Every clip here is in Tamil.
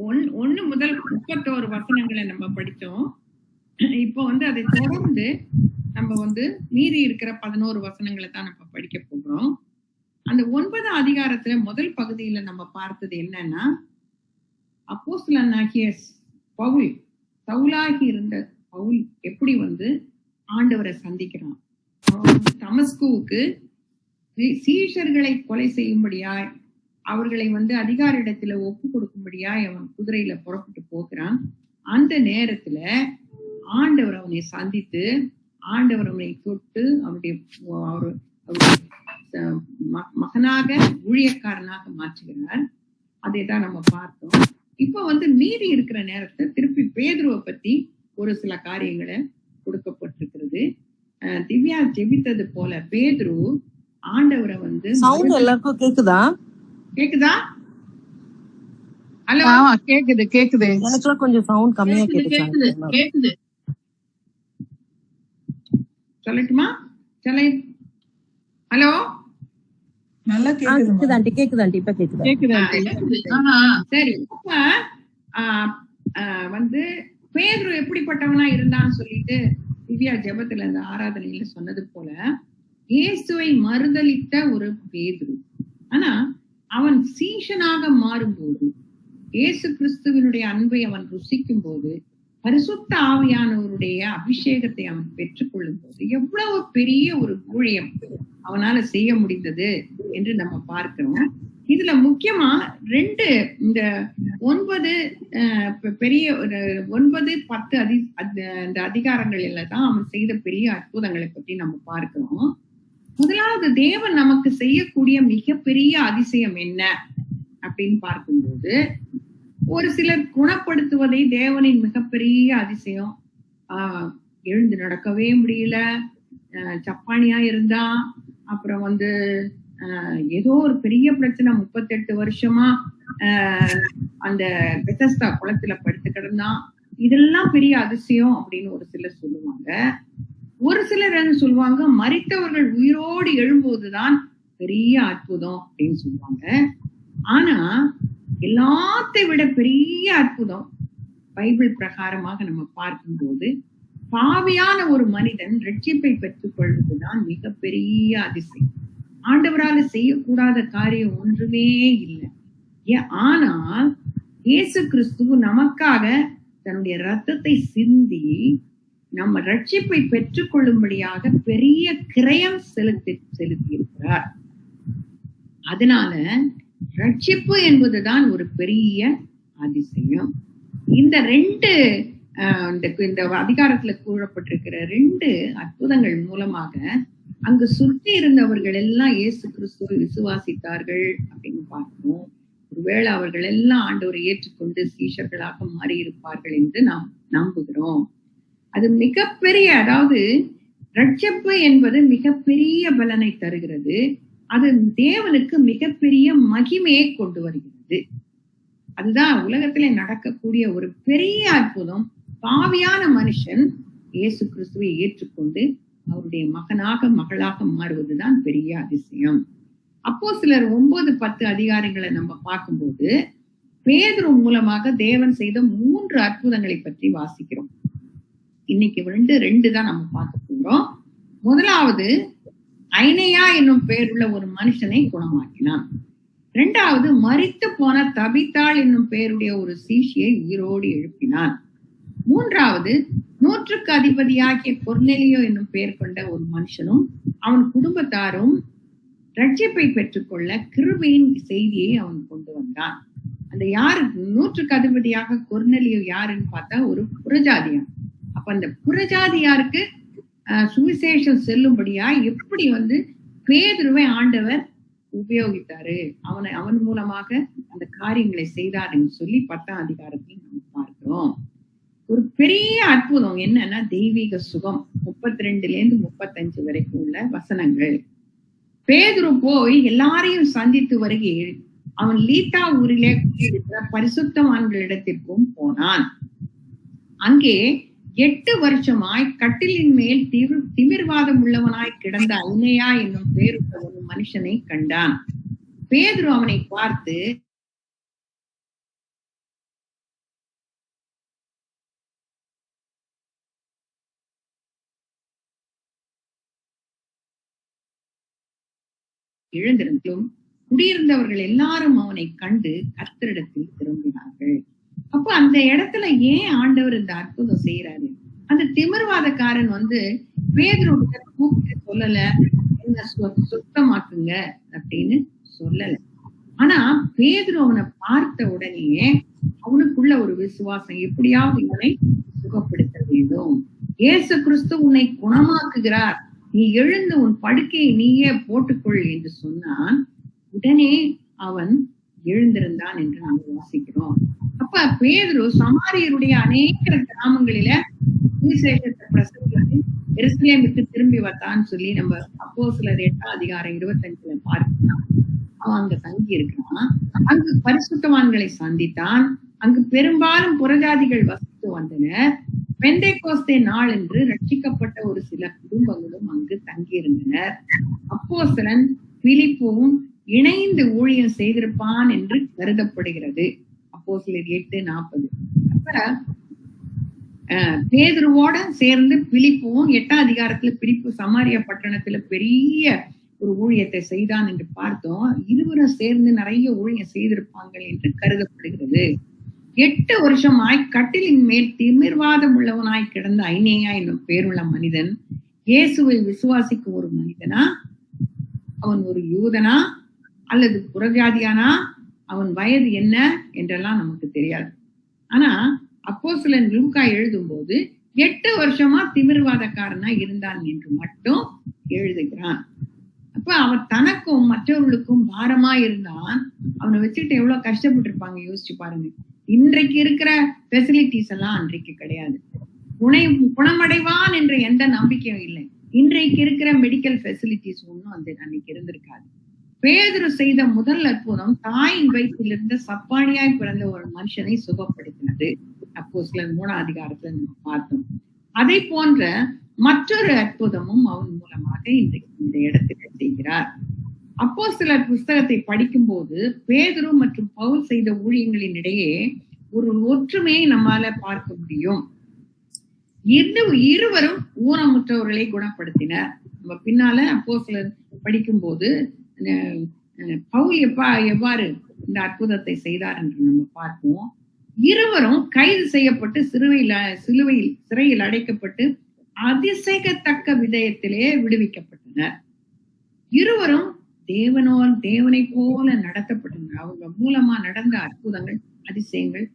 1 முதல் 31 வசனங்களை நம்ம படிச்சோம். இப்போ அதை தொடர்ந்து நம்ம மீறி இருக்கிற 11 வசனங்களை தான் நம்ம படிக்க போகிறோம். அந்த 9ஆம் அதிகாரத்துல முதல் பகுதியில நம்ம பார்த்தது என்னன்னா, அப்போஸ்தலனாகிய பவுல், சவுலாகி இருந்த பவுல் எப்படி ஆண்டவரை சந்திக்கிறான். தமஸ்குவுக்கு சீஷர்களை கொலை செய்யும்படியாய், அவர்களை அதிகாரிடத்துல ஒப்பு கொடுக்கும்படியாய் அவன் குதிரையில புறப்பட்டு போகிறான். அந்த நேரத்துல ஆண்டவர் அவனை சந்தித்து, ஆண்டவர் அவனை தொட்டு அவருடைய மகனாக ஊழியக்காரனாக மாற்றுகிறார். அதை தான் நம்ம பார்த்தோம். இப்ப மீறி இருக்கிற நேரத்தை திருப்பி பேதுருவை பத்தி ஒரு சில காரியங்களை கொடுக்கப்பட்டிருக்கிறது. திவ்யா ஜெபித்தது போல பேதுரு ஆண்டவரை சவுண்ட் எல்லாருக்கும் கேக்குதா? ஹலோ, கேக்குது. எனக்குலாம் கொஞ்சம் சவுண்ட் கம்மியா கேக்குது. சொல்லட்டுமா? ஹலோ, நல்லா கேக்குதாண்டி? கேக்குதாண்டி? இப்ப கேக்குதா? சரி. பேதுரு எப்படிப்பட்டவனா இருந்தான்னு சொல்லிட்டு திவ்யா ஜெபத்துல அந்த ஆராதனையில சொன்னது போல, இயேசுவை மறுதலித்த ஒரு பேதுரு. ஆனா அவன் சீஷனாக மாறும்போது, இயேசு கிறிஸ்துவனுடைய அன்பை அவன் ருசிக்கும் போது, பரிசுத்த ஆவியானவருடைய அபிஷேகத்தை அவன் பெற்றுக்கொள்ளும் போது எவ்வளவு பெரிய ஒரு ஊழியம் அவனால செய்ய முடிந்தது என்று நம்ம பார்க்கிறோம். இதுல முக்கியமா 2 இந்த 9 பெரிய 9, 10 இந்த அதிகாரங்கள்ல தான் அவன் செய்த பெரிய அற்புதங்களை பற்றி நம்ம பார்க்கிறோம். முதலாவது, தேவன் நமக்கு செய்யக்கூடிய மிகப்பெரிய அதிசயம் என்ன அப்படின்னு பார்க்கும்போது, ஒரு சிலர் குணப்படுத்துவதை தேவனின் மிகப்பெரிய அதிசயம். எழுந்து நடக்கவே முடியல, சப்பானியா இருந்தா, அப்புறம் ஏதோ ஒரு பெரிய பிரச்சனை, 38 வருஷமா அந்த பெத்தஸ்தா குளத்துல படுத்து கிடந்தான். இதெல்லாம் பெரிய அதிசயம் அப்படின்னு ஒரு சிலர் சொல்லுவாங்க. ஒரு சிலர் என்ன சொல்லுவாங்க, மரித்தவர்கள் உயிரோடு எழும்போதுதான் பெரிய அற்புதம் அப்படின்னு சொல்லுவாங்க. ஆனா எல்லாத்தை விட பெரிய அற்புதம் பைபிள் பிரகாரமாக நம்ம பார்க்கும்போது, பாவியான ஒரு மனிதன் ரட்சிப்பை பெற்றுக் கொள்வதுதான் மிகப்பெரிய அதிசயம். ஆண்டவரால செய்யக்கூடாத காரியம் ஒன்றுமே இல்லை. ஆனால் இயேசு கிறிஸ்து நமக்காக தன்னுடைய ரத்தத்தை சிந்தி நம்ம ரட்சிப்பை பெற்றுக் கொள்ளும்படியாக பெரிய கிரயம் செலுத்தி இருக்கிறார். அதனால ரட்சிப்பு என்பதுதான் ஒரு பெரிய அதிசயம். இந்த 2 இந்த அதிகாரத்துல கூறப்பட்டிருக்கிற 2 அற்புதங்கள் மூலமாக அங்கு சுற்றி இருந்தவர்கள் எல்லாம் இயேசு கிறிஸ்துவை விசுவாசித்தார்கள் அப்படின்னு பார்க்கணும். ஒருவேளை அவர்கள் எல்லாம் ஆண்டவரை ஏற்றுக்கொண்டு சீஷர்களாக மாறி இருப்பார்கள் என்று நாம் நம்புகிறோம். அது மிகப்பெரிய, அதாவது ரட்சிப்பு என்பது மிகப்பெரிய பலனை தருகிறது. அது தேவனுக்கு மிகப்பெரிய மகிமையை கொண்டு வருகிறது. அதுதான் உலகத்திலே நடக்கக்கூடிய ஒரு பெரிய அற்புதம். பாவியான மனுஷன் இயேசு கிறிஸ்துவை ஏற்றுக்கொண்டு அவருடைய மகனாக மகளாக மாறுவதுதான் பெரிய அதிசயம். அப்போஸ்தலர் 9, 10 அதிகாரங்களை நம்ம பார்க்கும்போது, பேதுரு மூலமாக தேவன் செய்த 3 அற்புதங்களை பற்றி வாசிக்கிறோம். இன்னைக்கு 2 தான் நம்ம பார்க்க போறோம். முதலாவது, ஐனையா என்னும் பெயருள்ள ஒரு மனுஷனை குணமாக்கினான். 2வது, மரித்து போன தபித்தாள் என்னும் பெயருடைய ஒரு சீஷியை உயிரோடு எழுப்பினான். 3வது, 100க்கு அதிபதியாகிய கொர்நேலியோ என்னும் பெயர் கொண்ட ஒரு மனுஷனும் அவன் குடும்பத்தாரும் ரட்சிப்பை பெற்றுக்கொள்ள கிருபையின் செய்தியை அவன் கொண்டு வந்தான். அந்த யாரு 100க்கு அதிபதியாக கொர்நேலியோ யாருன்னு பார்த்தா ஒரு புறஜாதியார். அப்ப அந்த புறஜாதியாருக்கு சுவிசேஷம் செல்லும்படியா எப்படி பேதுருவை ஆண்டவர் உபயோகித்தாரு, அவன் மூலமாக அந்த காரியங்களை செய்தாருன்னு சொல்லி 10ஆம் அதிகாரத்தில் நம்ம பார்க்கிறோம். ஒரு பெரிய அற்புதம் என்னன்னா தெய்வீக சுகம். 32 - 35 வரைக்கும் உள்ள வசனங்கள். பேதுரு போய் எல்லாரையும் சந்தித்து வருகையில் அவன் லீத்தா ஊரிலே இருக்கிற பரிசுத்தவான்களிடத்திற்கும் போனான். அங்கே 8 வருஷமாய் கட்டிலின் மேல் திமிர்வாதம் உள்ளவனாய் கிடந்த ஐனையா என்னும் பேருள்ள ஒரு மனுஷனை கண்டான். பேதுரு அவனை பார்த்து, எழுந்திருந்தும் குடியிருந்தவர்கள் எல்லாரும் அவனை கண்டு கர்த்தரிடத்தில் திரும்பினார்கள். அப்ப அந்த இடத்துல ஏன் ஆண்டவர் இந்த அற்புதம் செய்யறாரு? அந்த திமிர்வாதக்காரன் பேதுருவை கூப்பிட்டு சொல்லல, என்ன சுத்தமாக்குங்க அப்படின்னு சொல்லல. ஆனா பேதுரு அவனை பார்த்த உடனே அவனுக்குள்ள ஒரு விசுவாசம், எப்படியாவது இவனை சுகப்படுத்த வேண்டும், இயேசு கிறிஸ்து உன்னை குணமாக்குகிறார், நீ எழுந்து உன் படுக்கையை நீயே போட்டுக்கொள் என்று சொன்னான். உடனே அவன் எழுந்திருந்தான் என்று நாங்கள் வாசிக்கிறோம். அப்ப பேதுரு சமாரியருடைய அநேக கிராமங்களில சுவிசேஷத்தை பிரசங்கித்து எருசலேமுக்கு திரும்பி வந்தான்னு சொல்லி நம்ம அப்போஸ்தலர் 8:25 பார்க்கலாம். அவன் அங்க தங்கி இருக்கிறான். அங்கு பரிசுத்தவான்களை சந்தித்தான். அங்கு பெரும்பாலும் புறஜாதிகள் வசித்து வந்தனர். பெந்தைக்கோஸ்தே நாள் என்று ரட்சிக்கப்பட்ட ஒரு சில குடும்பங்களும் அங்கு தங்கியிருந்தனர். அப்போஸ்தலன் பிலிப்புவும் இணைந்து ஊழியம் செய்திருப்பான் என்று கருதப்படுகிறது. அப்போஸ்தலர் 8:40. அப்ப பேதுருவோட சேர்ந்து பிலிப்புவும் 8ஆம் அதிகாரத்துல பிலிப்பு சமாரியா பட்டணத்துல பெரிய ஒரு ஊழியத்தை செய்தான் என்று பார்த்தோம். இருவரும் சேர்ந்து நிறைய ஊழியம் செய்திருப்பாங்க என்று கருதப்படுகிறது. 8 வருஷமாய் கட்டிலின் மேல் திமிர்வாதம் உள்ளவனாய் கிடந்த ஐனேயா என்னும் பேருள்ள மனிதன் இயேசுவை விசுவாசிக்கும் ஒரு மனிதனா, அவன் ஒரு யூதனா அல்லது புறஜாதியானா, அவன் வயது என்ன என்றெல்லாம் நமக்கு தெரியாது. ஆனா அப்போஸ்தலன் லூக்கா எழுதும் போது 8 வருஷமா திமிர்வாதக்காரனா இருந்தான் என்று மட்டும் எழுதுகிறான். அப்ப அவன் தனக்கும் மற்றவர்களுக்கும் பாரமா இருந்தான். அவனை வச்சுட்டு எவ்வளவு கஷ்டப்பட்டு இருப்பாங்க யோசிச்சு பாருங்க. இன்றைக்கு இருக்கிற பெசிலிட்டிஸ் எல்லாம் அன்றைக்கு கிடையாது. குணமடைவான் என்ற எந்த நம்பிக்கையும் இல்லை. இன்றைக்கு இருக்கிற மெடிக்கல் பெசிலிட்டிஸ் ஒன்னும் அன்னைக்கு இருந்திருக்காது. பேதுரு செய்த முதல் அற்புதம் தாயின் வயிற்றிலிருந்து சப்பானியாய் பிறந்த ஒரு மனுஷனை சுகப்படுத்தினது. அப்போஸ்தலர் 3ஆம் அதிகாரத்துல நம்ம பார்த்தோம். அதை போன்ற மற்றொரு அற்புதமும் அவன் மூலமாக இன்றைக்கு இந்த இடத்துல செய்கிறார். அப்போஸ்தலர் புஸ்தகத்தை படிக்கும் போது பேதுரு மற்றும் பவுல் செய்த ஊழியங்களின் இடையே ஒரு ஒற்றுமையை நம்மால பார்க்க முடியும். இருவரும் ஊனமுற்றவர்களை குணப்படுத்தினர். நம்ம பின்னால அப்போஸ்தலர் படிக்கும் போது பவுல் எவ்வாறு இந்த அற்புதத்தை செய்தார் என்று நம்ம பார்ப்போம். இருவரும் கைது செய்யப்பட்டு சிறையில் அடைக்கப்பட்டு அதிசயத்தக்க விதயத்திலே விடுவிக்கப்பட்டனர். இருவரும் தேவனை போல நடத்தப்பட்டனர். அவங்க மூலமா நடந்த அற்புதங்கள், அதிசயங்கள்.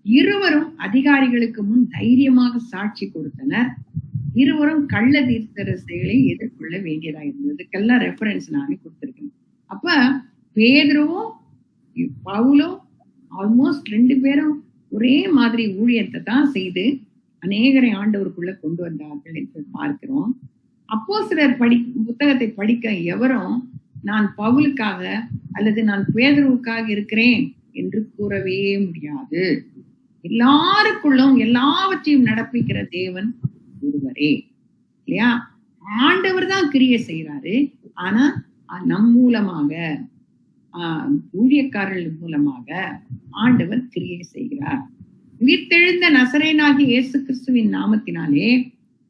இருவரும் அதிகாரிகளுக்கு முன் தைரியமாக சாட்சி கொடுத்தனர். இருவரும் கள்ள தீர்க்கதரிசிகளை எதிர்கொள்ள வேண்டியதா இருந்தது. இதுக்கெல்லாம் ரெஃபரன்ஸ் நானே கொடுத்திருக்கேன். அப்ப பேதுருவும் பவுலும் ஆல்மோஸ்ட் 2 பேரும் ஒரே மாதிரி ஊழியத்தை தான் செய்து அநேகரை ஆண்டவருக்குள்ள கொண்டு வந்தார்கள் என்று பார்க்கிறோம். அப்போஸ்தலர் புத்தகத்தை படிக்க எவரும் நான் பவுலுக்காக அல்லது நான் பேதுருவுக்காக இருக்கிறேன் என்று கூறவே முடியாது. எல்லாருக்குள்ளும் எல்லாவற்றையும் நடப்பிக்கிற தேவன் ஒருவரே, இல்லையா? ஆண்டவர் தான் கிரியை செய்யறாரு. ஆனா நம் மூலமாக, ஊழியக்காரர்கள் மூலமாக ஆண்டவர் கிரியை செய்கிறார். உயிர்த்தெழுந்த நசரேனாகிய இயேசு கிறிஸ்துவின் நாமத்தினாலே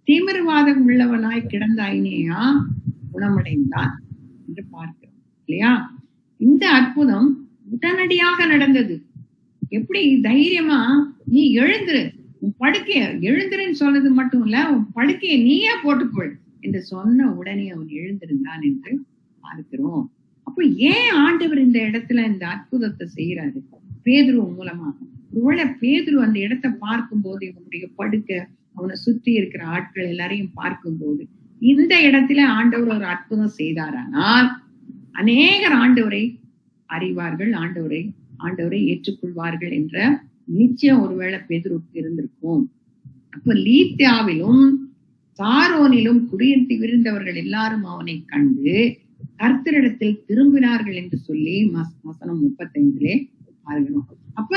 தீவிரவாதம் உள்ளவனாய் கிடந்த ஐனேயா குணமடைந்தான் என்று பார்க்கிறோம், இல்லையா? இந்த அற்புதம் உடனடியாக நடந்தது. எப்படி தைரியமா நீ எழுந்துரு, உன் படுக்கைய எழுந்துருன்னு சொன்னது மட்டும் இல்ல, உன் படுக்கையை நீயே போட்டுக்கொள் என்று சொன்ன உடனே அவன் எழுந்திருந்தான் என்று பார்க்கிறோம். அப்ப ஏன் ஆண்டவர் இந்த இடத்துல இந்த அற்புதத்தை செய்யறாரு? பேதுரு மூலமாக. ஒருவேளை பேதுரு அந்த இடத்தை பார்க்கும் போது, இவனுடைய படுக்கை, அவனை சுற்றி இருக்கிற ஆட்கள் எல்லாரையும் பார்க்கும் போது இந்த இடத்துல ஆண்டவர் ஒரு அற்புதம் செய்தாரானால் அநேகர் ஆண்டவரை அறிவார்கள், ஆண்டவரை ஏற்றுக்கொள்வார்கள் என்ற நிச்சயம் ஒருவேளை பேதுருக்கு இருந்திருக்கும். அப்ப லீத்தியாவிலும் சாரோனிலும் குடியிருந்தவர்கள் எல்லாரும் அவனை கண்டு கர்த்தரிடத்தில் திரும்பினார்கள் என்று சொல்லி வசனம் 35 பார்க்கிறோம். அப்ப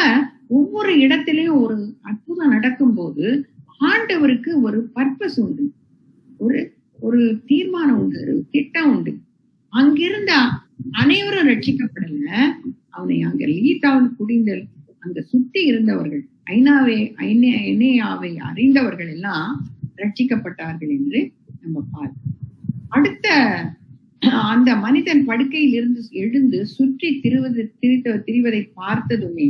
ஒவ்வொரு இடத்திலையும் ஒரு அற்புதம் நடக்கும் போது ஆண்டவருக்கு ஒரு பர்பஸ் உண்டு, ஒரு தீர்மானம் உண்டு, ஒரு திட்டம் உண்டு. அங்கிருந்த அனைவரும் ரட்சிக்கப்படல. அவனை அங்க லீத்தாவில் குடிந்தல் அங்க சுத்தி இருந்தவர்கள், ஐனேயாவை அறிந்தவர்கள் எல்லாம் ரட்சிக்கப்பட்டார்கள் என்று நம்ம பார்க்கிறோம். அடுத்த அந்த மனிதன் படுக்கையில் இருந்து எழுந்து சுற்றி திரிவதை பார்த்ததுமே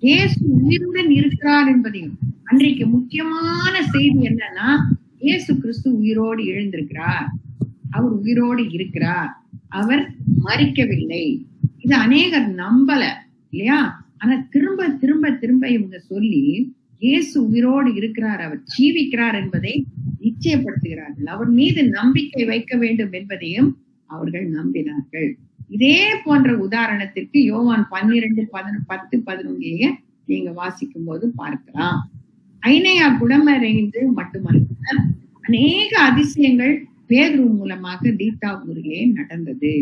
இயேசு உயிருடன் இருக்கிறார் என்பதையும், அன்றைக்கு முக்கியமான செய்தி என்னன்னா, இயேசு கிறிஸ்து உயிரோடு எழுந்திருக்கிறார், அவர் உயிரோடு இருக்கிறார், அவர் மரிக்கவில்லை. இது அநேகர் நம்பல இல்லையா? ஆனா திரும்ப திரும்ப திரும்ப இவங்க சொல்லி இயேசு உயிரோடு இருக்கிறார், அவர் ஜீவிக்கிறார் என்பதை நிச்சயப்படுத்துகிறார்கள். அவர் மீது நம்பிக்கை வைக்க வேண்டும் என்பதையும் அவர்கள் நம்பினார்கள். இதே போன்ற உதாரணத்திற்கு யோவான் 12:10-11 நீங்க வாசிக்கும் போது பார்க்கலாம். ஐனையா குணமடைந்து மட்டுமல்ல, அநேக அதிசயங்கள் பேதுரு மூலமாக லீத்தா ஊரிலே நடந்தது.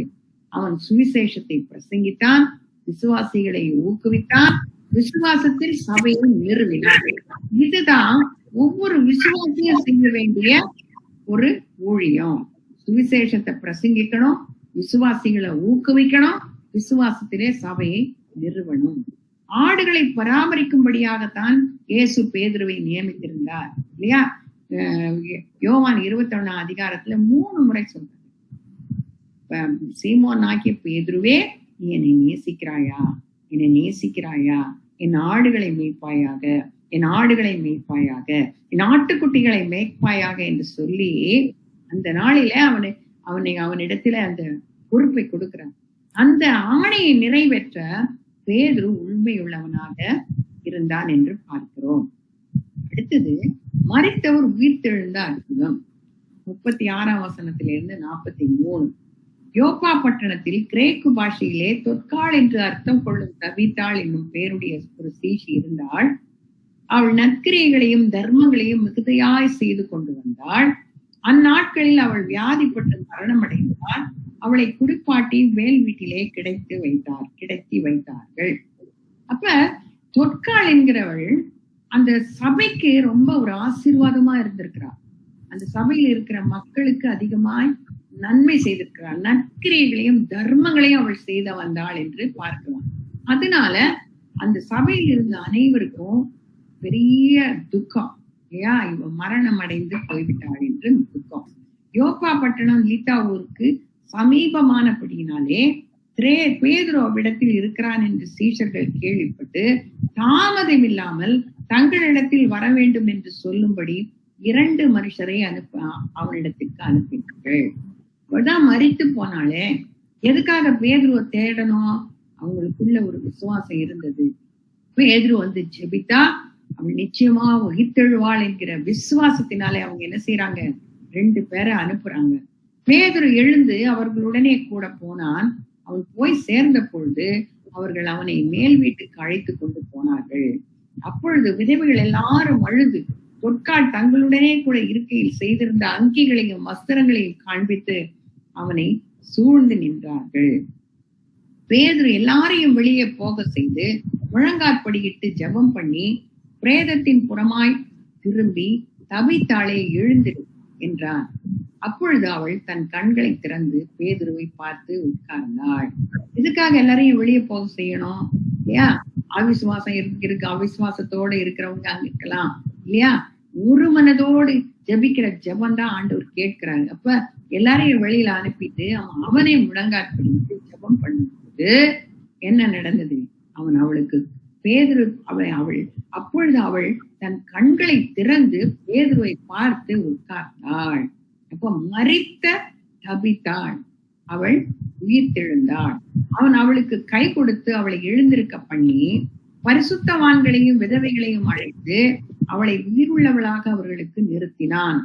அவன் சுவிசேஷத்தை பிரசங்கித்தான், விசுவாசிகளை ஊக்குவித்தான், விசுவாசத்தில் சபையை நிறுவினார். இதுதான் ஒவ்வொரு விசுவாசியும் செய்ய வேண்டிய ஒரு ஊழியம். சுவிசேஷத்தை பிரசங்கிக்கணும், விசுவாசிகளை ஊக்குவிக்கணும், விசுவாசத்திலே சபையை நிறுவணும். ஆடுகளை பராமரிக்கும்படியாகத்தான் இயேசு பேதுருவை நியமித்திருந்தார் இல்லையா? யோவான் 21 3 முறை சொல்றார், சீமோன் ஆகிய பேதுருவே, நீ என்னை நேசிக்கிறாயா? என்னை நேசிக்கிறாயா? என் ஆடுகளை மேய்ப்பாயாக, என் ஆடுகளை மேய்ப்பாயாக, என் ஆட்டுக்குட்டிகளை மேய்ப்பாயாக என்று சொல்லி அந்த நாளில அவனிடத்துல அந்த பொறுப்பை கொடுக்கிறான். அந்த ஆணையை நிறைவேற்ற பேதுரு உண்மையுள்ளவனாக இருந்தான் என்று பார்க்கிறோம். அடுத்தது, மரித்தவர் உயிர்த்தெழுந்த அற்புதம். 36 43. யோப்பா பட்டணத்தில் கிரேக்கு பாஷையிலே தொற்காள் என்று அர்த்தம் கொள்ளும் தபித்தாள் என்னும் பேருடைய ஒரு சீஷி இருந்தாள். அவள் நற்கிரியைகளையும் தர்மங்களையும் மிகுதியாய் செய்து கொண்டு வந்தாள். அந்நாட்களில் அவள் வியாதிப்பட்டு மரணம் அடைந்தாள். அவளை குடிப்பாட்டி மேல் வீட்டிலே கிடத்தி வைத்தார்கள். அப்ப தொற்காள் என்கிறவள் அந்த சபைக்கு ரொம்ப ஒரு ஆசீர்வாதமா இருந்திருக்கிறாள். அந்த சபையில் இருக்கிற மக்களுக்கு அதிகமாய் நன்மை செய்திருக்கிறாள். நற்கிரியைகளையும் தர்மங்களையும் அவள் செய்த வந்தாள் என்று பார்க்கலாம். அதனால அந்த சபையில் இருந்த அனைவருக்கும் பெரிய துக்கம் இல்லையா? இவ மரணம் அடைந்து போய்விட்டாள் என்று துக்கம். யோப்பா பட்டணம் லீத்தா ஊருக்கு சமீபமானபடியினாலே பேதுரு அவ்விடத்தில் இருக்கிறான் என்று சீஷர்கள் கேள்விப்பட்டு தாமதம் இல்லாமல் தங்களிடத்தில் வர வேண்டும் என்று சொல்லும்படி 2 மனுஷரை அவனிடத்திற்கு அனுப்பினார்கள். அவள்தான் மரித்து போனாலே, எதுக்காக பேதுருவை தேடணும்? அவங்களுக்குள்ள ஒரு விசுவாசம் இருந்தது. பேதுரு வந்து ஜெபித்தா அவள் நிச்சயமா உயிர்த்தெழுவாள் என்கிற விசுவாசத்தினாலே அவங்க என்ன செய்யறாங்க? 2 பேரை அனுப்புறாங்க. பேதுரு எழுந்து அவர்களுடனே கூட போனான். அவன் போய் சேர்ந்த பொழுது அவர்கள் அவனை மேல் வீட்டுக்கு அழைத்து கொண்டு போனார்கள். அப்பொழுது விதவைகள் எல்லாரும் அழுது தொற்காள் தங்களுடனே கூட இருக்கையில் செய்திருந்த அங்கிகளையும் வஸ்திரங்களையும் காண்பித்து அவனை சூழ்ந்து நின்றார்கள். பேதுரு எல்லாரையும் வெளியே போக செய்து முழங்காற்படியிட்டு ஜெபம் பண்ணி பிரேதத்தின் புறமாய் திரும்பி தபித்தாளே எழுந்திரு என்றான். அப்பொழுது அவள் தன் கண்களை திறந்து பேதுருவை பார்த்து உட்கார்ந்தாள். இதுக்காக எல்லாரையும் வெளியே போக செய்யணும் இல்லையா? அவிசுவாசம் இருக்கு, அவிசுவாசத்தோடு இருக்கிறவங்க அங்க இருக்கலாம் இல்லையா? ஒரு மனதோடு ஜபிக்கிற ஜபம் தான் ஆண்டவர் கேட்கிறாரு. அப்ப எல்லாரையும் வெளியில அனுப்பிட்டு அவனை முழங்காற்படிட்டு ஜபம் பண்ணும்போது என்ன நடந்தது? அவளுக்கு பேதுரு அவள் அப்பொழுது அவள் தன் கண்களை திறந்து பேதுருவை பார்த்து உட்கார்ந்தாள். அப்ப மரித்த தபித்தாள், அவள் உயிர்த்தெழுந்தாள். அவன் அவளுக்கு கை கொடுத்து அவளை எழுந்திருக்க பண்ணி பரிசுத்தவான்களையும் விதவைகளையும் அழைத்து அவளை உயிருள்ளவளாக அவர்களுக்கு நிறுத்தினான்.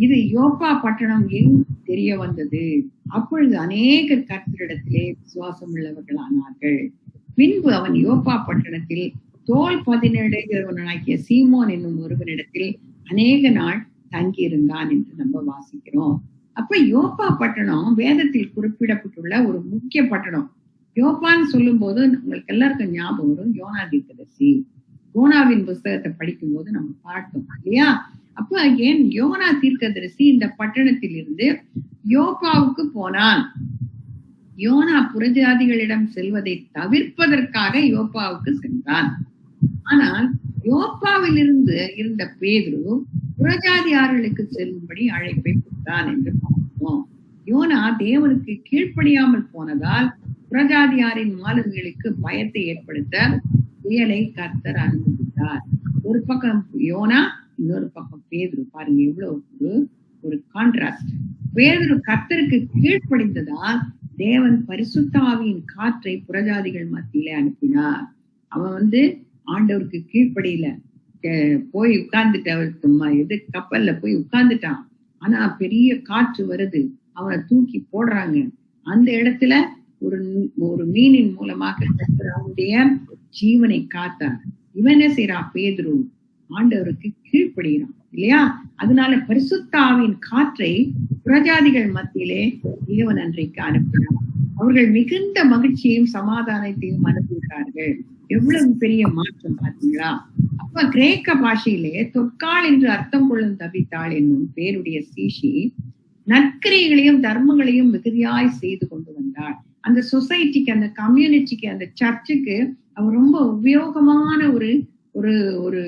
இது யோப்பா பட்டணம் எங்கு தெரிய வந்தது. அப்பொழுது அநேகர் கர்த்தரிடத்திலே விசுவாசம் உள்ளவர்கள் ஆனார்கள். பின்பு அவன் யோப்பா பட்டணத்தில் தோல் 17 சீமோன் என்னும் ஒருவனிடத்தில் அநேக நாள் தங்கியிருந்தான் என்று நம்ம வாசிக்கிறோம். அப்ப யோப்பா பட்டணம் வேதத்தில் குறிப்பிடப்பட்டுள்ள ஒரு முக்கிய பட்டணம். யோப்பான்னு சொல்லும் போது உங்களுக்கு எல்லாருக்கும் ஞாபகம் வரும் யோனா தீர்க்கதரிசி. யோனாவின் புஸ்தகத்தை படிக்கும் போது நம்ம பார்த்தோம் இல்லையா? அப்ப ஏன் யோனா தீர்க்கதரிசி இந்த பட்டணத்தில் இருந்து யோப்பாவுக்கு போனான்? யோனா புறஜாதிகளிடம் செல்வதை தவிர்ப்பதற்காக யோப்பாவுக்கு சென்றான். ஆனால் யோப்பாவில் இருந்து இருந்த பேதுரு புறஜாதியார்களுக்கு செல்லும்படி அழைப்பை கொடுத்தான் என்று பார்க்கிறோம். யோனா தேவனுக்கு கீழ்ப்படியாமல் போனதால் புறஜாதியாரின் மாலுமிகளுக்கு பயத்தை ஏற்படுத்த புயலை கர்த்தர் அனுமதித்தார். ஒரு பக்கம் யோனா, இன்னொரு பக்கம் பேதுரு. பாருங்க எவ்வளவு ஒரு கான்ட்ராஸ்ட். பேதுரு கர்த்தருக்கு கீழ்ப்படிந்ததால் தேவன் பரிசுத்த ஆவியின் காற்றை புறஜாதிகள் மத்தியிலே அனுப்பினார். அவன் ஆண்டவருக்கு கீழ்ப்படியில போய் உட்கார்ந்துட்டு, அவருக்கு கப்பல்ல போய் உட்கார்ந்துட்டான். ஆனா பெரிய காற்று வருது, அவனை தூக்கி போடுறாங்க. அந்த இடத்துல ஒரு மீனின் மூலமாக அவனுடைய ஜீவனை காத்தார். இவன் என்ன செய்யறான்? பேதுரு ஆண்டவருக்கு கீழ்ப்படுகிறான் இல்லையா? அதனால பரிசுத்த ஆவியின் காற்றை புறஜாதிகள் மத்தியிலே தேவன் அன்றைக்கு அனுப்பினார். அவர்கள் மிகுந்த மகிழ்ச்சியையும் சமாதானத்தையும் அனுப்புகிறார்கள். எவ்வளவு பெரிய மாற்றம் பார்த்தீங்களா? அப்ப கிரேக்க பாஷையிலே தொற்கால் என்று அர்த்தம் கொள்ளும் தபித்தாள் என்னும் பேருடைய சீஷி நற்கிரைகளையும் தர்மங்களையும் மிகுதியாய் செய்து கொண்டு வந்தாள். அந்த சொசைட்டிக்கு, அந்த கம்யூனிட்டிக்கு, அந்த சர்ச்சுக்கு அவர் ரொம்ப உபயோகமான ஒரு ஒரு ஒரு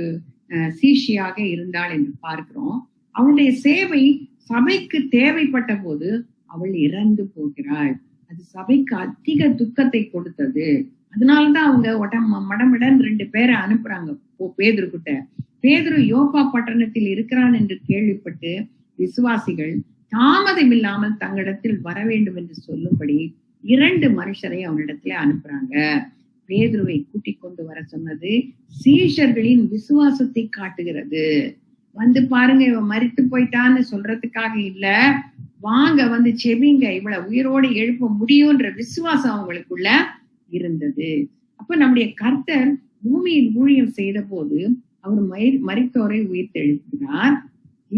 சீஷியாக இருந்தாள் என்று பார்க்கிறோம். அவளுடைய சேவை சபைக்கு தேவைப்பட்ட போது அவள் இறந்து போகிறாள். அது சபைக்கு அதிக துக்கத்தை கொடுத்தது. அதனாலதான் அவங்க மடமடன் 2 பேரை அனுப்புறாங்க பேதுரு கிட்ட. பேதுரு யோப்பா பட்டணத்தில் இருக்கிறான் என்று கேள்விப்பட்டு விசுவாசிகள் தாமதம் இல்லாமல் தங்களிடத்தில் வர வேண்டும் என்று சொல்லும்படி 2 மனுஷரை அவனிடத்துல அனுப்புறாங்க. பேதுருவை கூட்டிக் கொண்டு வர சொன்னது சீஷர்களின் விசுவாசத்தை காட்டுகிறது. பாருங்க, இவன் மரித்து போயிட்டான்னு சொல்றதுக்காக இல்ல, வாங்க செபிங்க, இவளை உயிரோடு எழுப்ப முடியும்ன்ற விசுவாசம் அவங்களுக்குள்ள இருந்தது. அப்ப நம்முடைய கர்த்தர் பூமியில் ஊழியம் செய்த போது அவர் மரித்தோரை உயிர்த்தெழுப்பினார்.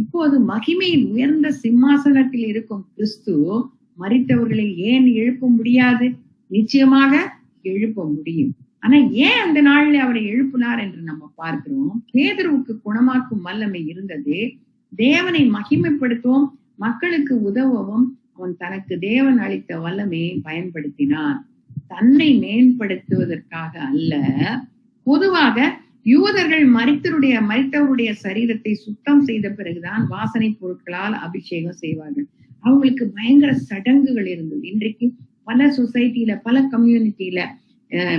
இப்போது மகிமையில் உயர்ந்த சிம்மாசனத்தில் இருக்கும் கிறிஸ்து மரித்தவர்களை ஏன் எழுப்ப முடியாது? நிச்சயமாக எழுப்ப முடியும். ஆனா ஏன் அந்த நாள்ல அவரை எழுப்பினார் என்று நம்ம பார்க்கிறோம். பேதுருவுக்கு குணமாக்கும் வல்லமை இருந்தது. தேவனை மகிமைப்படுத்தவும் மக்களுக்கு உதவவும் அவன் தனக்கு தேவன் அளித்த வல்லமையை பயன்படுத்தினான். தன்னை மேம்படுத்துவதற்காக அல்ல. பொதுவாக யூதர்கள் மரித்தவருடைய சரீரத்தை சுத்தம் செய்த பிறகுதான் வாசனை பொருட்களால் அபிஷேகம் செய்வார்கள். அவங்களுக்கு பயங்கர சடங்குகள் இருந்தது. இன்றைக்கு பல சொசைட்டில, பல கம்யூனிட்டியில